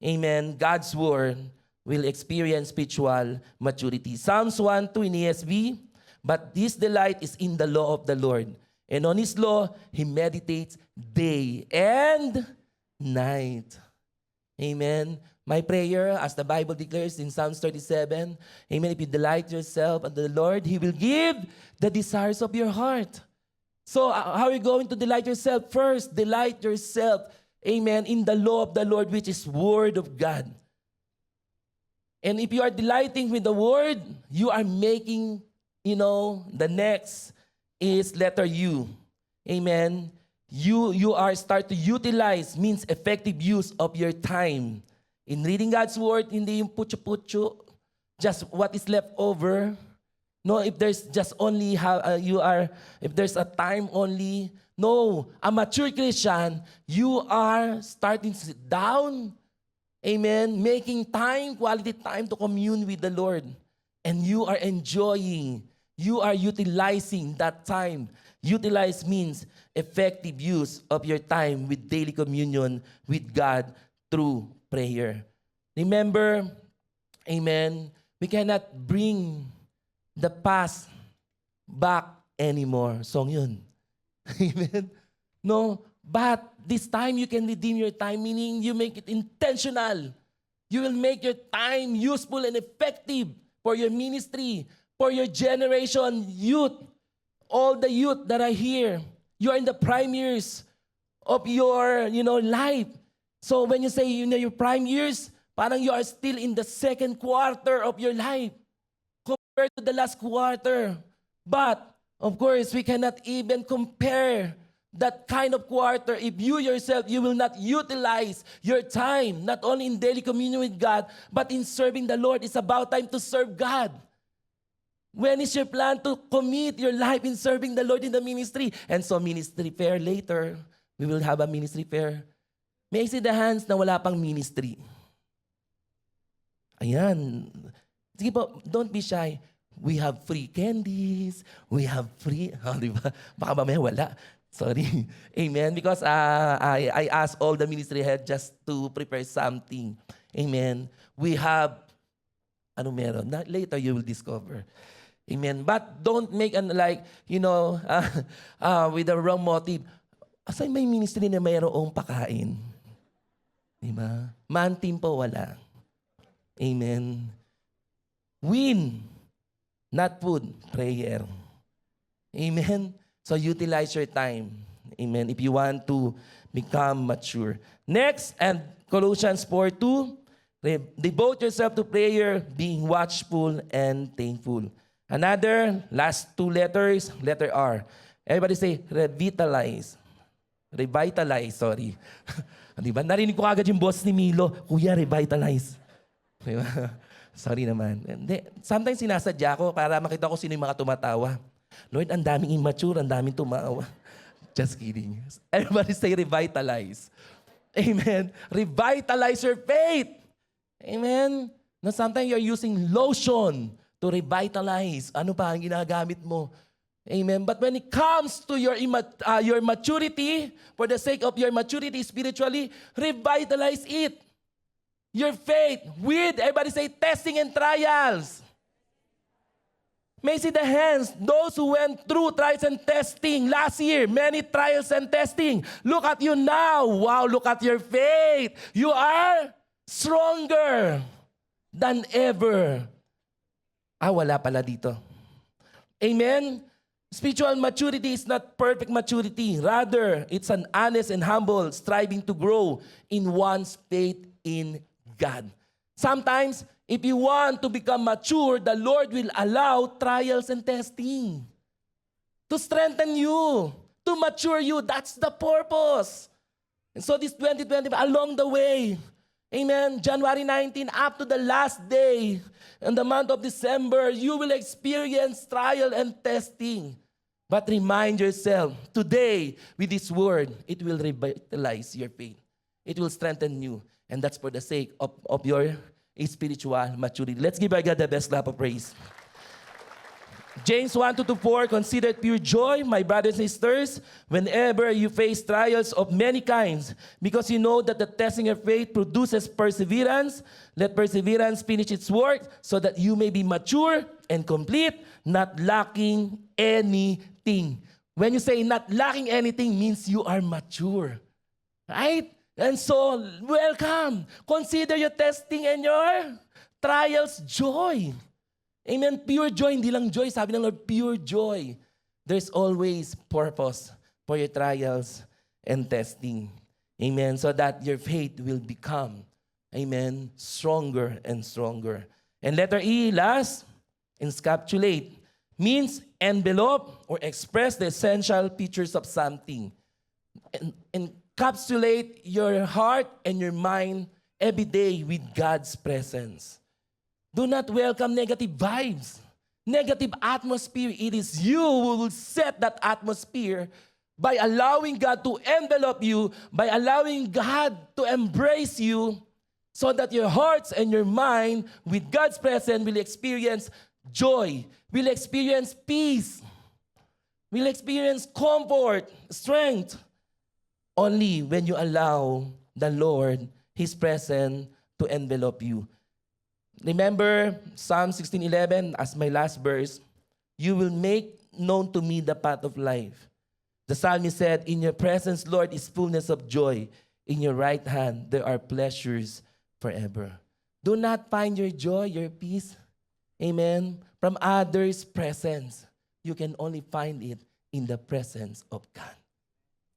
amen, God's word, will experience spiritual maturity. Psalms 1:2 in ESV, but this delight is in the law of the Lord. And on His law, He meditates day and night. Amen. My prayer, as the Bible declares in Psalms 37, amen, if you delight yourself in the Lord, He will give the desires of your heart. So how are you going to delight yourself? First, delight yourself, amen, in the law of the Lord, which is Word of God. And if you are delighting with the word, you are making, the next is letter U. Amen. You are start to utilize, means effective use of your time. In reading God's word, hindi yung putyo-putyo, just what is left over. No, if there's just only if there's a time only. No, a mature Christian, you are starting to sit down, Amen. Making time, quality time to commune with the Lord. And you are enjoying, you are utilizing that time. Utilize means effective use of your time with daily communion with God through prayer. Remember, amen, we cannot bring the past back anymore. Song yun. Amen. No, but this time you can redeem your time, meaning you make it intentional. You will make your time useful and effective for your ministry, for your generation, youth, all the youth that are here. You are in the prime years of your, life. So when you say, your prime years, parang you are still in the second quarter of your life compared to the last quarter. But, of course, we cannot even compare that kind of quarter if you yourself, you will not utilize your time, not only in daily communion with God, but in serving the Lord. It's about time to serve God. When is your plan to commit your life in serving the Lord in the ministry? And so ministry fair later, we will have a ministry fair. May I see the hands na wala pang ministry? Ayan. Sige po, don't be shy. We have free candies. We have free, di ba? Baka mamaya wala. Sorry. Amen. Because I asked all the ministry head just to prepare something. Amen. We have, meron? Later you will discover. Amen. But don't make with the wrong motive. Asay may ministry na mayroong pakain? Diba? Man team po wala. Amen. Win, not food, prayer. Amen. So utilize your time. Amen. If you want to become mature. Next, and Colossians 4:2, devote yourself to prayer, being watchful and thankful. Another, last two letters, letter R. Everybody say, revitalize. Revitalize, sorry. Diba? Narinig ko agad yung boss ni Milo, Kuya, revitalize. Diba? Sorry naman. Sometimes sinasadya ko para makita ko sino yung mga tumatawa. Lord, ang daming immature, ang daming tumawa. Just kidding. Everybody say revitalize. Amen. Revitalize your faith. Amen. Now, sometimes you're using lotion to revitalize. Ano pa ang ginagamit mo? Amen. But when it comes to your maturity, for the sake of your maturity spiritually, revitalize it. Your faith with, everybody say, testing and trials. May see the hands, those who went through trials and testing last year, many trials and testing. Look at you now. Wow, look at your faith. You are stronger than ever. Wala pala dito. Amen? Spiritual maturity is not perfect maturity. Rather, it's an honest and humble striving to grow in one's faith in God. Sometimes, if you want to become mature, the Lord will allow trials and testing to strengthen you, to mature you. That's the purpose. And so this 2020, along the way, amen, January 19 up to the last day, in the month of December, you will experience trial and testing. But remind yourself, today, with this word, it will revitalize your faith. It will strengthen you. And that's for the sake of your spiritual maturity. Let's give our God the best clap of praise. James 1:2-4, consider it pure joy, my brothers and sisters, whenever you face trials of many kinds, because you know that the testing of faith produces perseverance. Let perseverance finish its work, so that you may be mature and complete, not lacking anything. When you say not lacking anything, means you are mature. Right? And so, welcome. Consider your testing and your trials joy. Amen. Pure joy, hindi lang joy. Sabi ng Lord, pure joy. There's always purpose for your trials and testing. Amen. So that your faith will become, amen, stronger and stronger. And letter E, last, encapsulate, means envelope or express the essential features of something. Encapsulate your heart and your mind every day with God's presence. Do not welcome negative vibes, negative atmosphere. It is you who will set that atmosphere by allowing God to envelop you, by allowing God to embrace you, so that your hearts and your mind with God's presence will experience joy, will experience peace, will experience comfort, strength, only when you allow the Lord, His presence, to envelop you. Remember Psalm 16:11 as my last verse, you will make known to me the path of life. The psalmist said, in your presence, Lord, is fullness of joy. In your right hand, there are pleasures forever. Do not find your joy, your peace, amen, from others' presence. You can only find it in the presence of God.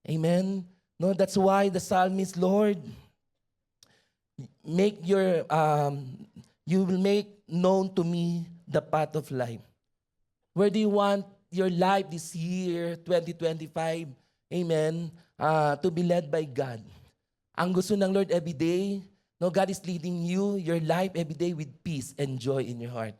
Amen. No, that's why the psalmist, Lord, you will make known to me the path of life. Where do you want your life this year, 2025, amen, to be led by God? Ang gusto ng Lord every day, no, God is leading you, your life every day with peace and joy in your heart.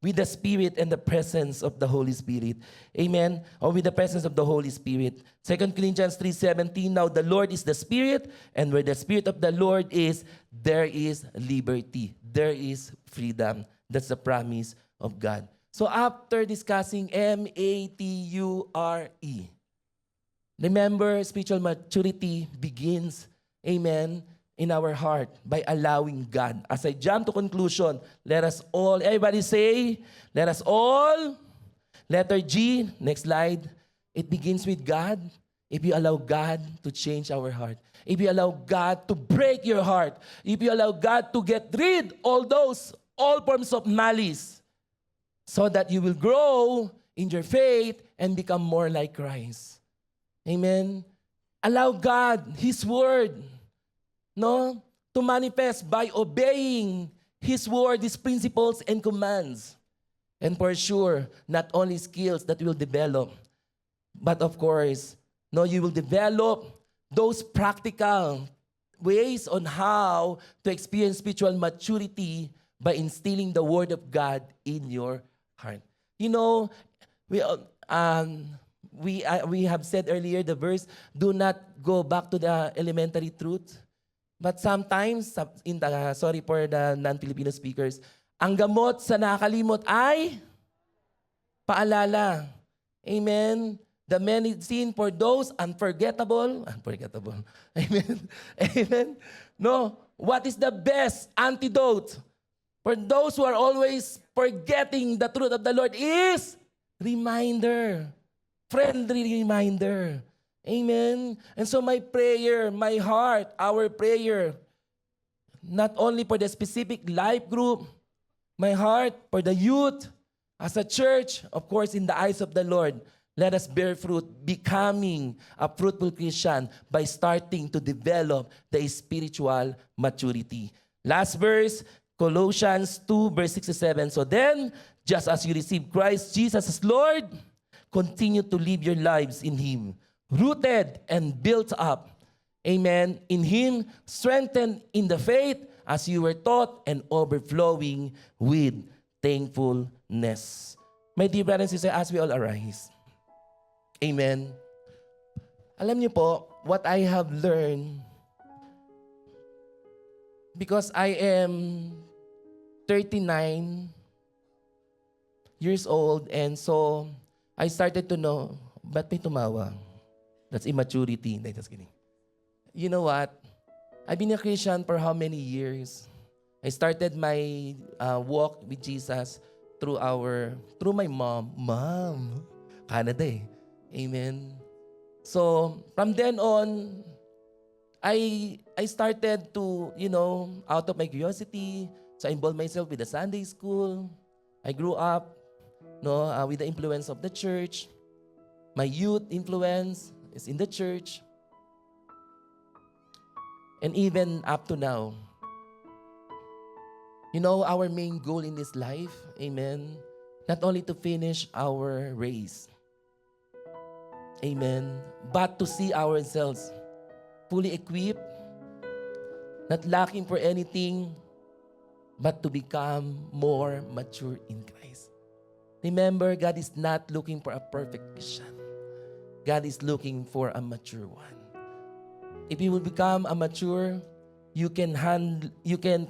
With the Spirit and the presence of the Holy Spirit. Amen? Or with the presence of the Holy Spirit. 2 Corinthians 3:17, now the Lord is the Spirit, and where the Spirit of the Lord is, there is liberty. There is freedom. That's the promise of God. So after discussing MATURE, remember, spiritual maturity begins, amen, in our heart by allowing God. As I jump to conclusion, let us all, everybody say, let us all, letter G, next slide, it begins with God. If you allow God to change our heart, if you allow God to break your heart, if you allow God to get rid all forms of malice, so that you will grow in your faith and become more like Christ. Amen? Allow God, His Word, no, to manifest by obeying His Word, His principles and commands. And for sure, not only skills that will develop, but of course, no, you will develop those practical ways on how to experience spiritual maturity by instilling the Word of God in your heart. You know, we have said earlier the verse, do not go back to the elementary truth. But sometimes, sorry for the non-Filipino speakers, ang gamot sa nakakalimot ay paalala. Amen? The medicine for those unforgettable. Amen? Amen? No, what is the best antidote for those who are always forgetting the truth of the Lord is reminder. Friendly reminder. Amen. And so my prayer, my heart, our prayer, not only for the specific life group, my heart for the youth, as a church, of course, in the eyes of the Lord, let us bear fruit, becoming a fruitful Christian by starting to develop the spiritual maturity. Last verse, Colossians 2, verse 6 to 7. So then, just as you receive Christ Jesus as Lord, continue to live your lives in Him, rooted and built up, amen, in Him, strengthened in the faith as you were taught and overflowing with thankfulness. My dear brothers and sisters, as we all arise, amen. Alam niyo po, what I have learned, because I am 39 years old, and so I started to know, ba't may tumawa? That's immaturity. Just kidding. You know what? I've been a Christian for how many years? I started my walk with Jesus through my mom. Mom, Canada eh. Amen. So, from then on, I started to, out of my curiosity, so I involved myself with the Sunday school. I grew up, with the influence of the church. My youth influence is in the church. And even up to now, our main goal in this life, amen, not only to finish our race, amen, but to see ourselves fully equipped, not lacking for anything, but to become more mature in Christ. Remember, God is not looking for a perfect Christian. God is looking for a mature one. If you will become a mature, you can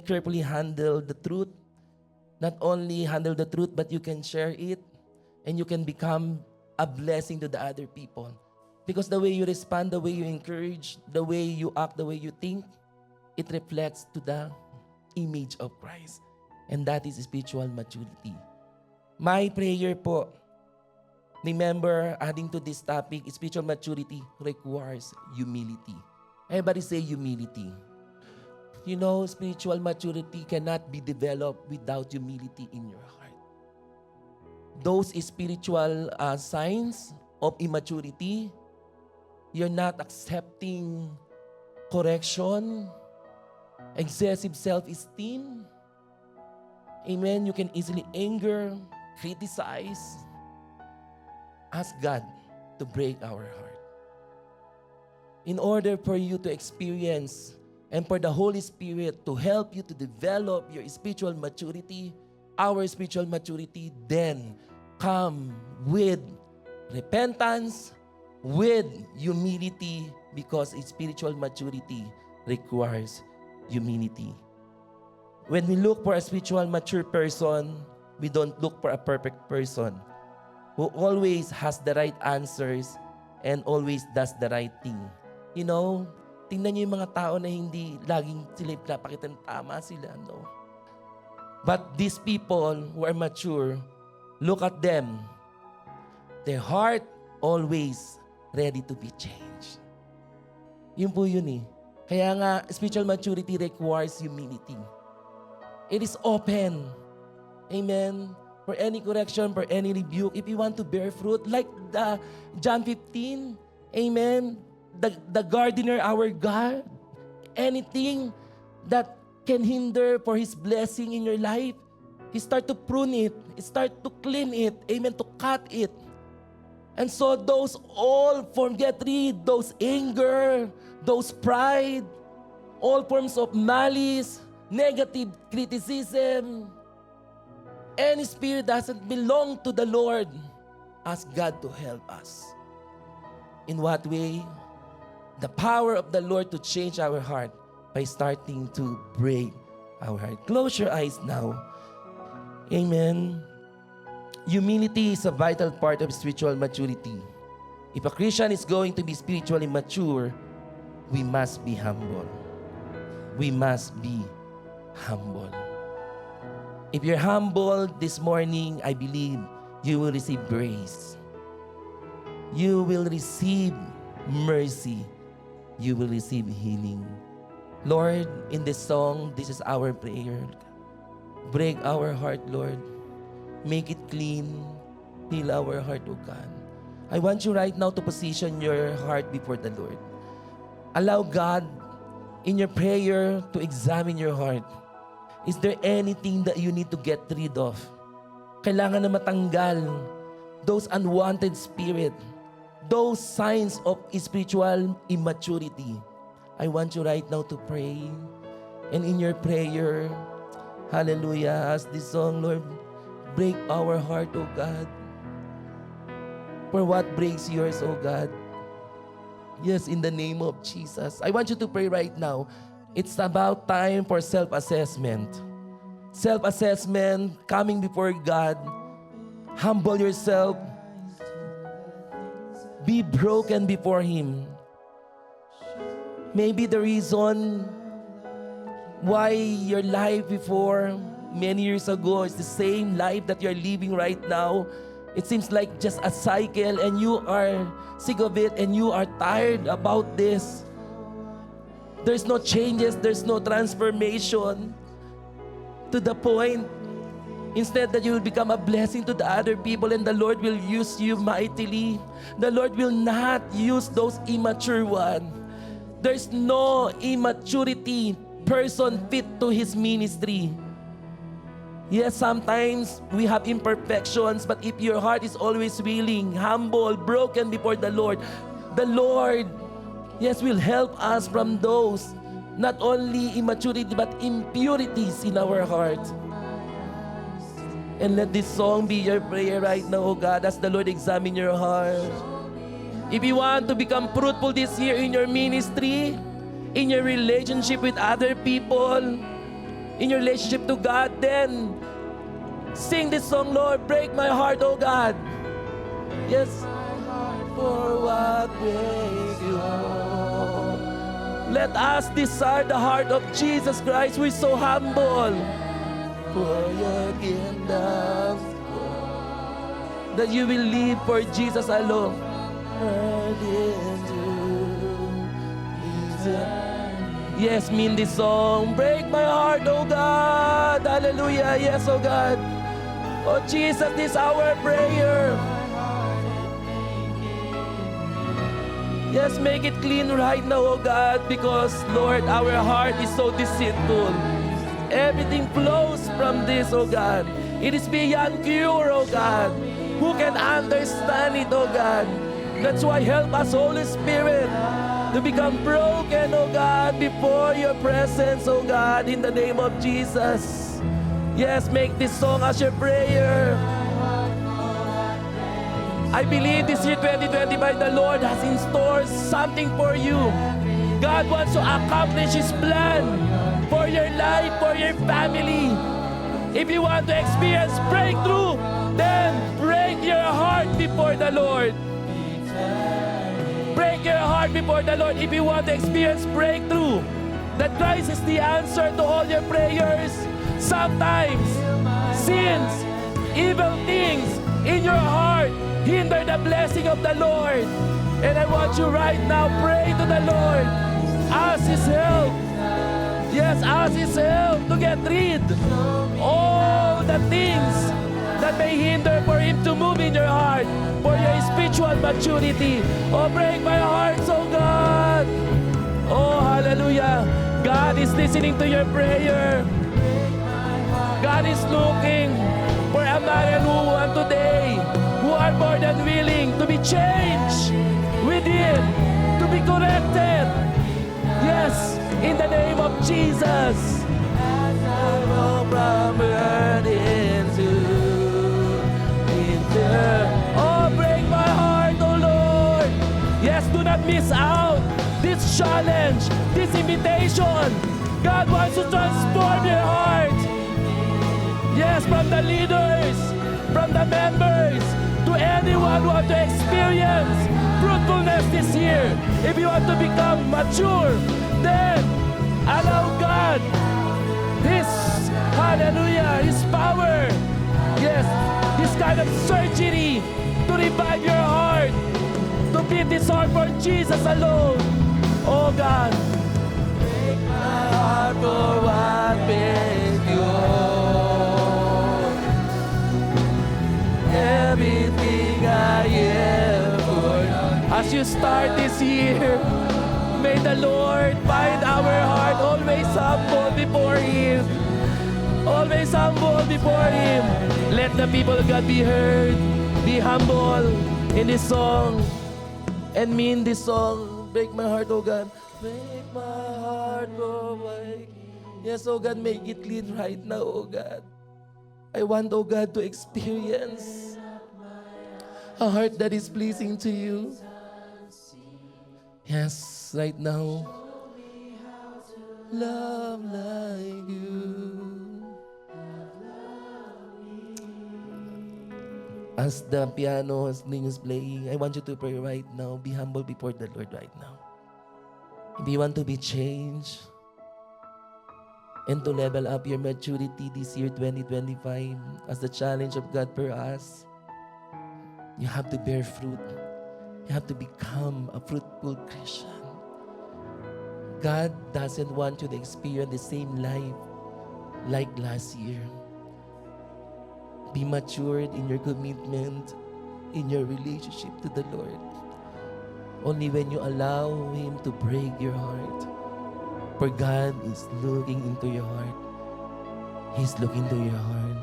carefully handle the truth. Not only handle the truth, but you can share it, and you can become a blessing to the other people. Because the way you respond, the way you encourage, the way you act, the way you think, it reflects to the image of Christ. And that is spiritual maturity. My prayer po, remember, adding to this topic, spiritual maturity requires humility. Everybody say humility. You know, spiritual maturity cannot be developed without humility in your heart. Those spiritual signs of immaturity, you're not accepting correction, excessive self-esteem. Amen. You can easily anger, criticize. Ask God to break our heart. In order for you to experience and for the Holy Spirit to help you to develop your spiritual maturity, our spiritual maturity, then come with repentance, with humility, because spiritual maturity requires humility. When we look for a spiritual mature person, we don't look for a perfect person who always has the right answers and always does the right thing. You know, tingnan niyo yung mga tao na hindi laging sila pinapakita ng tama sila, no? But these people who are mature, look at them. Their heart always ready to be changed. Yun po yun eh. Kaya nga, spiritual maturity requires humility. It is open. Amen. For any correction, for any rebuke, if you want to bear fruit, like the John 15, amen, the gardener, our God, anything that can hinder for His blessing in your life, He start to prune it, He start to clean it, amen, to cut it. And so those all get rid, those anger, those pride, all forms of malice, negative criticism, any spirit doesn't belong to the Lord. Ask God to help us. In what way? The power of the Lord to change our heart by starting to break our heart. Close your eyes now. Amen. Humility is a vital part of spiritual maturity. If a Christian is going to be spiritually mature, we must be humble. We must be humble. If you're humble this morning, I believe you will receive grace. You will receive mercy. You will receive healing. Lord, in this song, this is our prayer. Break our heart, Lord. Make it clean. Heal our heart, O God. I want you right now to position your heart before the Lord. Allow God in your prayer to examine your heart. Is there anything that you need to get rid of? Kailangan na matanggal those unwanted spirit, those signs of spiritual immaturity. I want you right now to pray. And in your prayer, hallelujah, as this song, Lord, break our heart, O God. For what breaks yours, O God? Yes, in the name of Jesus. I want you to pray right now. It's about time for self-assessment. Self-assessment, coming before God. Humble yourself. Be broken before Him. Maybe the reason why your life before many years ago is the same life that you're living right now. It seems like just a cycle and you are sick of it and you are tired about this. There's no changes, there's no transformation to the point instead that you will become a blessing to the other people and the Lord will use you mightily. The Lord will not use those immature ones. There's no immaturity person fit to His ministry. Yes, sometimes we have imperfections, but if your heart is always willing, humble, broken before the Lord, yes, will help us from those, not only immaturity, but impurities in our heart. And let this song be your prayer right now, oh God, as the Lord examine your heart. If you want to become fruitful this year in your ministry, in your relationship with other people, in your relationship to God, then sing this song, Lord, break my heart, oh God. Yes, for what breaks you. Let us desire the heart of Jesus Christ, who is so humble. For your kingdom, that you will live for Jesus alone. Yes, mean this song. Break my heart, oh God. Hallelujah. Yes, oh God. Oh Jesus, this is our prayer. Yes, make it clean right now, oh God, because, Lord, our heart is so deceitful. Everything flows from this, oh God. It is beyond cure, oh God. Who can understand it, oh God? That's why help us, Holy Spirit, to become broken, oh God, before your presence, oh God, in the name of Jesus. Yes, make this song as your prayer. I believe this year 2025, the Lord has in store something for you. God wants to accomplish His plan for your life, for your family. If you want to experience breakthrough, then break your heart before the Lord. Break your heart before the Lord if you want to experience breakthrough. That Christ is the answer to all your prayers. Sometimes sins, evil things in your heart hinder the blessing of the Lord. And I want you right now, pray to the Lord. Ask His help. Yes, ask His help to get rid all the things that may hinder for Him to move in your heart, for your spiritual maturity. Oh, break my heart, oh God. Oh, hallelujah. God is listening to your prayer. God is looking for a man and woman today who are more than willing to be changed within, to be corrected. Yes, in the name of Jesus. Oh, break my heart, oh Lord. Yes, do not miss out this challenge, this invitation. God wants to transform your heart. Yes, from the leaders, from the members, to anyone who wants to experience fruitfulness this year. If you want to become mature, then allow God His, hallelujah, His power, yes, this kind of surgery to revive your heart, to beat this heart for Jesus alone. Oh God, break my heart for what makes you whole. Everything I am for you. As you start this year, may the Lord find our heart always humble before Him. Always humble before Him. Let the people of God be heard. Be humble in this song. And mean this song. Break my heart, oh God. Break my heart, oh my. Yes, oh God, make it clean right now, oh God. I want, oh God, to experience a heart that is pleasing to you. Yes, right now. Love like you. As the piano is playing, I want you to pray right now. Be humble before the Lord right now. If you want to be changed and to level up your maturity this year 2025 as the challenge of God for us, you have to bear fruit. You have to become a fruitful Christian. God doesn't want you to experience the same life like last year. Be matured in your commitment, in your relationship to the Lord. Only when you allow Him to break your heart. For God is looking into your heart. He's looking to your heart.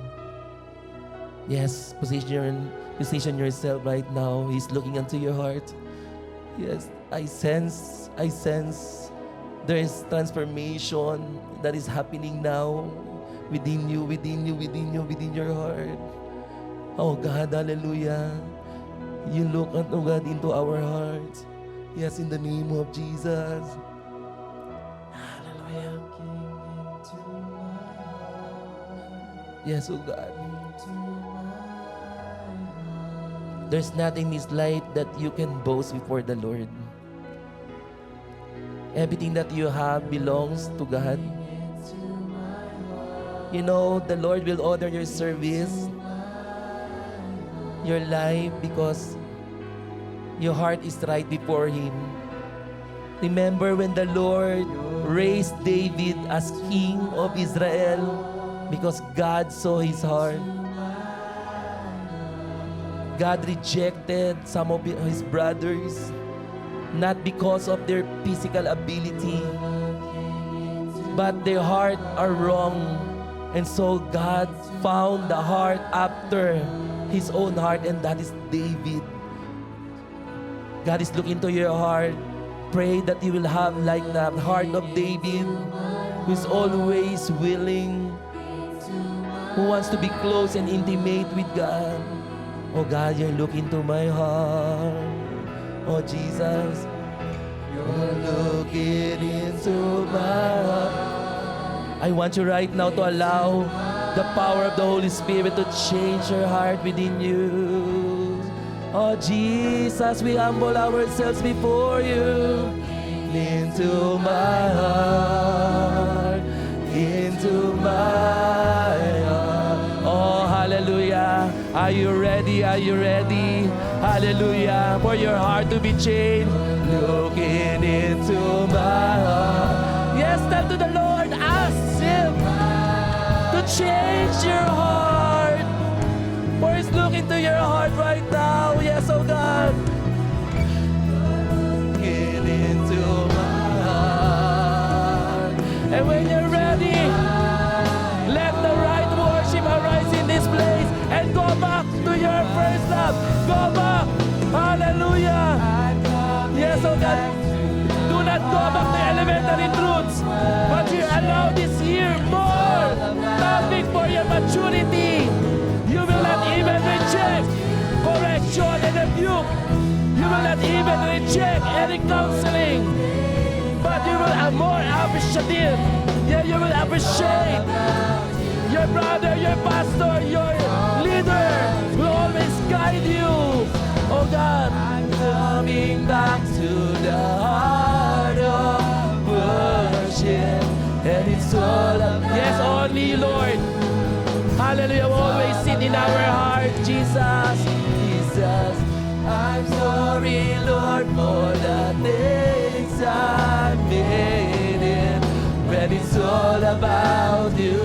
Yes, position yourself right now. He's looking into your heart. Yes, I sense there is transformation that is happening now within you, within your heart. Oh God, hallelujah. You look, oh God, into our hearts. Yes, in the name of Jesus. Yes, oh God. There's nothing in this life that you can boast before the Lord. Everything that you have belongs to God. You know, the Lord will honor your service, your life, because your heart is right before Him. Remember when the Lord raised David as king of Israel because God saw his heart. God rejected some of his brothers, not because of their physical ability, but their heart are wrong. And so God found the heart after his own heart, and that is David. God is looking to your heart. Pray that you will have like the heart of David, who is always willing, who wants to be close and intimate with God. Oh God, you're looking to my heart. Oh Jesus, you're looking into my heart. I want you right now to allow the power of the Holy Spirit to change your heart within you. Oh Jesus, we humble ourselves before you. Into my heart, into my heart. Oh, hallelujah. Are you ready? Are you ready? Hallelujah. For your heart to be changed. Looking into my heart. Yes, tell to the Lord, ask Him to change your heart. For He's looking to your heart right now. Yes, oh God. Looking into my heart. And when you're ready, let the right worship arise in this place and go back to your first love. Go back. Hallelujah. Yes, oh God. Do not go back to elementary truths, but you allow this year more topic for your maturity. You will not even reject correction and rebuke. You will not even reject any counseling. But you will have more appreciative. Yeah, you will appreciate your brother, your pastor, your leader will always guide you. Oh God, I'm coming back to the heart of worship. And it's all of yes, only Lord. Hallelujah, always sit in our heart, Jesus. Jesus, I'm sorry, Lord, for the things I made it. When it's all about you,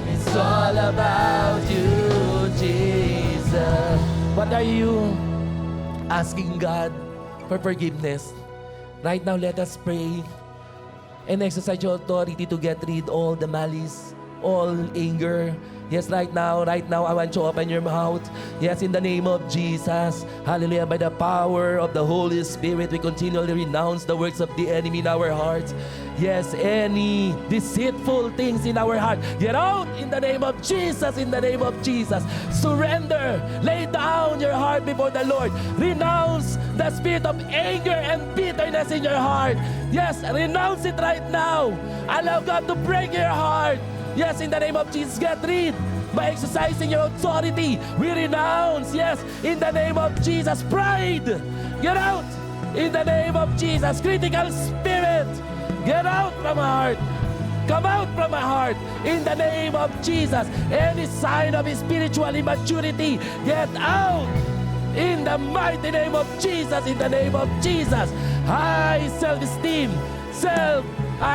it's all about you, Jesus. What are you asking God for forgiveness? Right now, let us pray and exercise your authority to get rid of all the malice, all anger. Yes, right now, I want you to open your mouth. Yes, in the name of Jesus. Hallelujah. By the power of the Holy Spirit, we continually renounce the works of the enemy in our hearts. Yes, any deceitful things in our heart, get out in the name of Jesus, in the name of Jesus. Surrender. Lay down your heart before the Lord. Renounce the spirit of anger and bitterness in your heart. Yes, renounce it right now. Allow God to break your heart. Yes, in the name of Jesus, get rid by exercising your authority. We renounce, yes, in the name of Jesus, pride. Get out in the name of Jesus. Critical spirit, get out from my heart. Come out from my heart in the name of Jesus. Any sign of spiritual immaturity, get out in the mighty name of Jesus. In the name of Jesus. High self-esteem,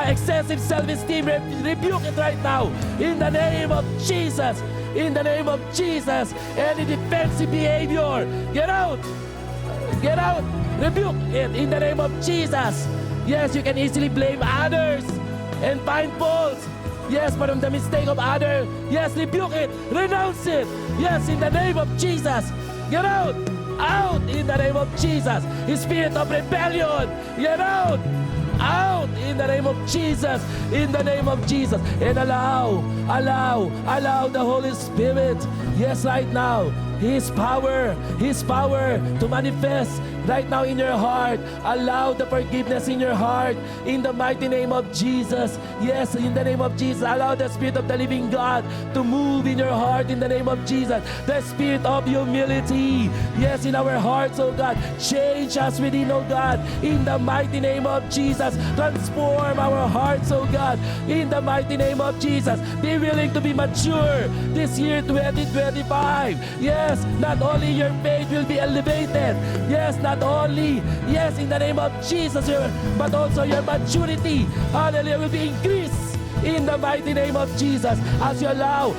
excessive self-esteem, rebuke it right now in the name of Jesus. In the name of Jesus. Any defensive behavior, get out, rebuke it in the name of Jesus. Yes, you can easily blame others and find faults. Yes, but on the mistake of others, yes, rebuke it, renounce it. Yes, in the name of Jesus, get out in the name of Jesus. The spirit of rebellion, get out in the name of Jesus, in the name of Jesus. And allow the Holy Spirit, yes, right now, His power to manifest right now in your heart. Allow the forgiveness in your heart in the mighty name of Jesus. Yes, in the name of Jesus, allow the Spirit of the living God to move in your heart in the name of Jesus. The Spirit of humility, yes, in our hearts, oh God. Change us within, oh God, in the mighty name of Jesus. Transform our hearts, oh God, in the mighty name of Jesus. Be willing to be mature this year 2025. Yes, not only your faith will be elevated, yes, not only, yes, in the name of Jesus, but also your maturity, hallelujah, will be increased in the mighty name of Jesus as you allow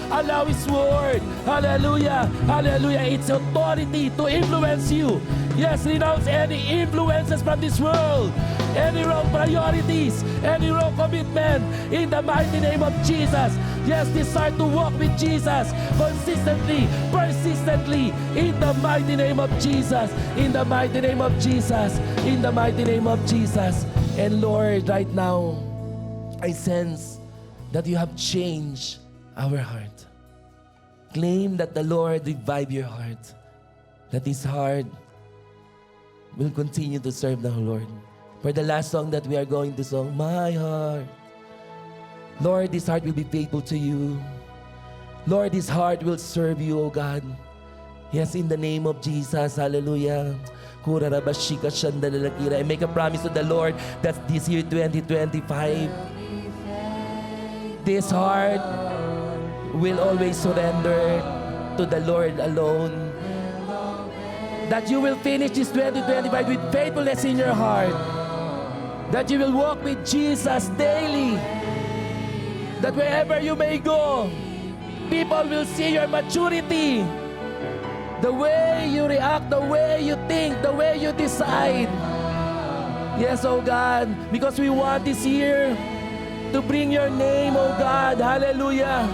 His word, hallelujah, hallelujah, its authority to influence you. Yes, renounce any influences from this world, any wrong priorities, any wrong commitment in the mighty name of Jesus. Yes, decide to walk with Jesus consistently, persistently, in the mighty name of Jesus, in the mighty name of Jesus, in the mighty name of Jesus. And Lord, right now, I sense that you have changed our heart. Claim that the Lord revive your heart, that His heart will continue to serve the Lord. For the last song that we are going to sing, my heart. Lord, this heart will be faithful to you. Lord, this heart will serve you, O God. Yes, in the name of Jesus, hallelujah. I make a promise to the Lord that this year 2025, this heart will always surrender to the Lord alone. That you will finish this 2025 with faithfulness in your heart. That you will walk with Jesus daily. That wherever you may go, people will see your maturity. The way you react, the way you think, the way you decide. Yes, oh God, because we want this year to bring your name, oh God. Hallelujah.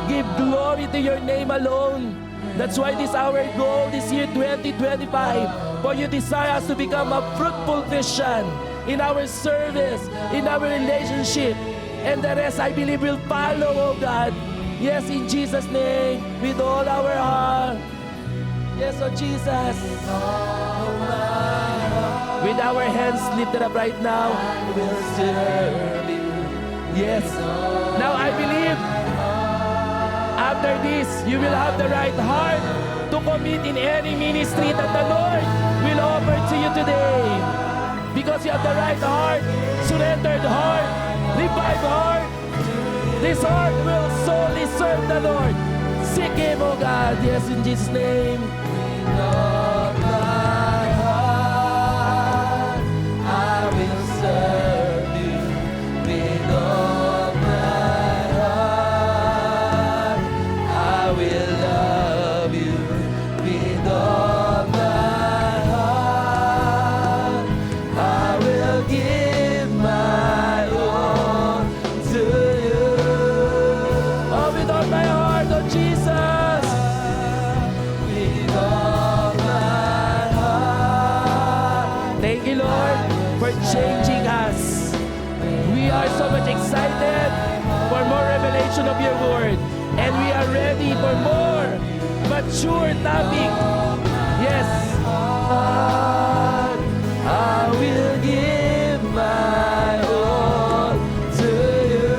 Give glory to your name alone. That's why this our goal this year 2025. For you desire us to become a fruitful Christian in our service, in our relationship. And the rest I believe will follow, oh God. Yes, in Jesus' name, with all our heart. Yes, oh Jesus. With our hands lifted up right now, we'll serve you. Yes. Now I believe after this, you will have the right heart to commit in any ministry that the Lord will offer to you today. Because you have the right heart, surrendered heart, revived heart. This heart will solely serve the Lord. Seek Him, oh God. Yes, in Jesus' name. With all my heart, I will serve you. With all my heart, I will love you. With all my heart, I will give my all to you. Oh, with all my heart, oh Jesus. With all my heart. Thank you, Lord, for changing us. We are so much excited for more revelation of your word. And we are ready for more mature topic. Yes. I will give my all to you.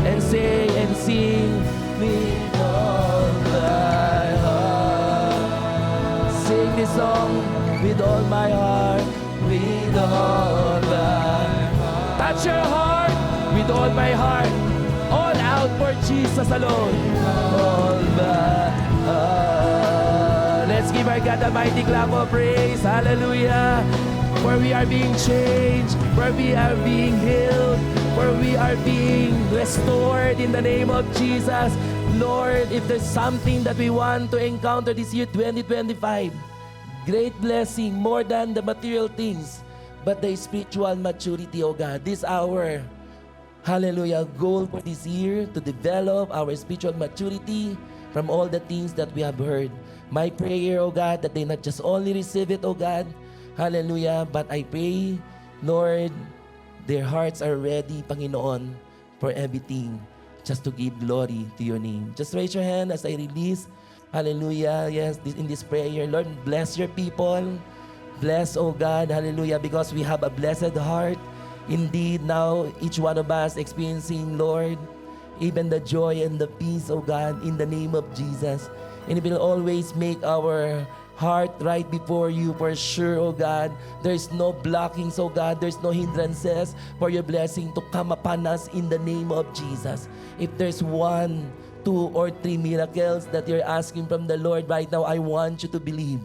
And say and sing with all my heart. Sing this song with all my heart. With all my heart. Touch your heart with all my heart. All out for Jesus alone. All my heart. Let's give our God a mighty clap of praise. Hallelujah. For we are being changed. For we are being healed. For we are being restored in the name of Jesus. Lord, if there's something that we want to encounter this year 2025, great blessing more than the material things, but the spiritual maturity, oh God. This hour, hallelujah, goal for this year to develop our spiritual maturity from all the things that we have heard. My prayer, oh God, that they not just only receive it, oh God, hallelujah, but I pray, Lord, their hearts are ready, Panginoon, for everything, just to give glory to your name. Just raise your hand as I release Hallelujah. Yes, in this prayer, Lord, bless your people. Bless, oh God, hallelujah, because we have a blessed heart. Indeed, now each one of us experiencing, Lord, even the joy and the peace, oh God, in the name of Jesus. And it will always make our heart right before you for sure, oh God. There's no blockings, oh God. There's no hindrances for your blessing to come upon us in the name of Jesus. If there's 1, 2, or 3 miracles that you're asking from the Lord right now, I want you to believe.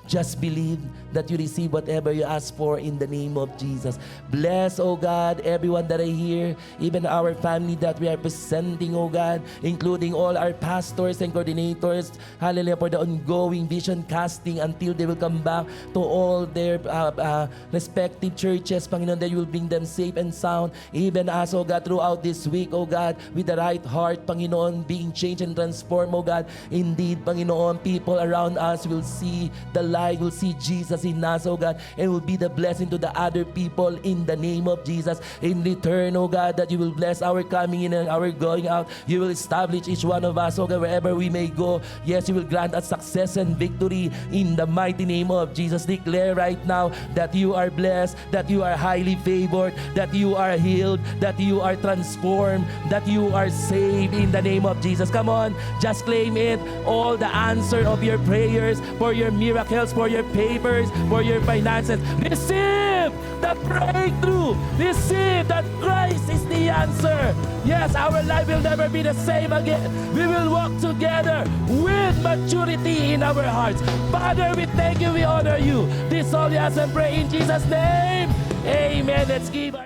Just believe that you receive whatever you ask for in the name of Jesus. Bless, oh God, everyone that are here, even our family that we are presenting, oh God, including all our pastors and coordinators, hallelujah, for the ongoing vision casting until they will come back to all their respective churches, Panginoon, that you will bring them safe and sound, even as, oh God, throughout this week, oh God, with the right heart, Panginoon, being changed and transformed, oh God. Indeed, Panginoon, people around us will see the light, will see Jesus in us, oh God, and will be the blessing to the other people in the name of Jesus. In return, oh God, that you will bless our coming in and our going out. You will establish each one of us, oh God, wherever we may go. Yes, you will grant us success and victory in the mighty name of Jesus. Declare right now that you are blessed, that you are highly favored, that you are healed, that you are transformed, that you are saved in the name of Jesus. Come on, just claim it. All the answer of your prayers, for your miracles, for your papers, for your finances. Receive the breakthrough. Receive that Christ is the answer. Yes, our life will never be the same again. We will walk together with maturity in our hearts. Father, we thank you, we honor you. This all we ask and pray in Jesus' name. Amen. Let's give our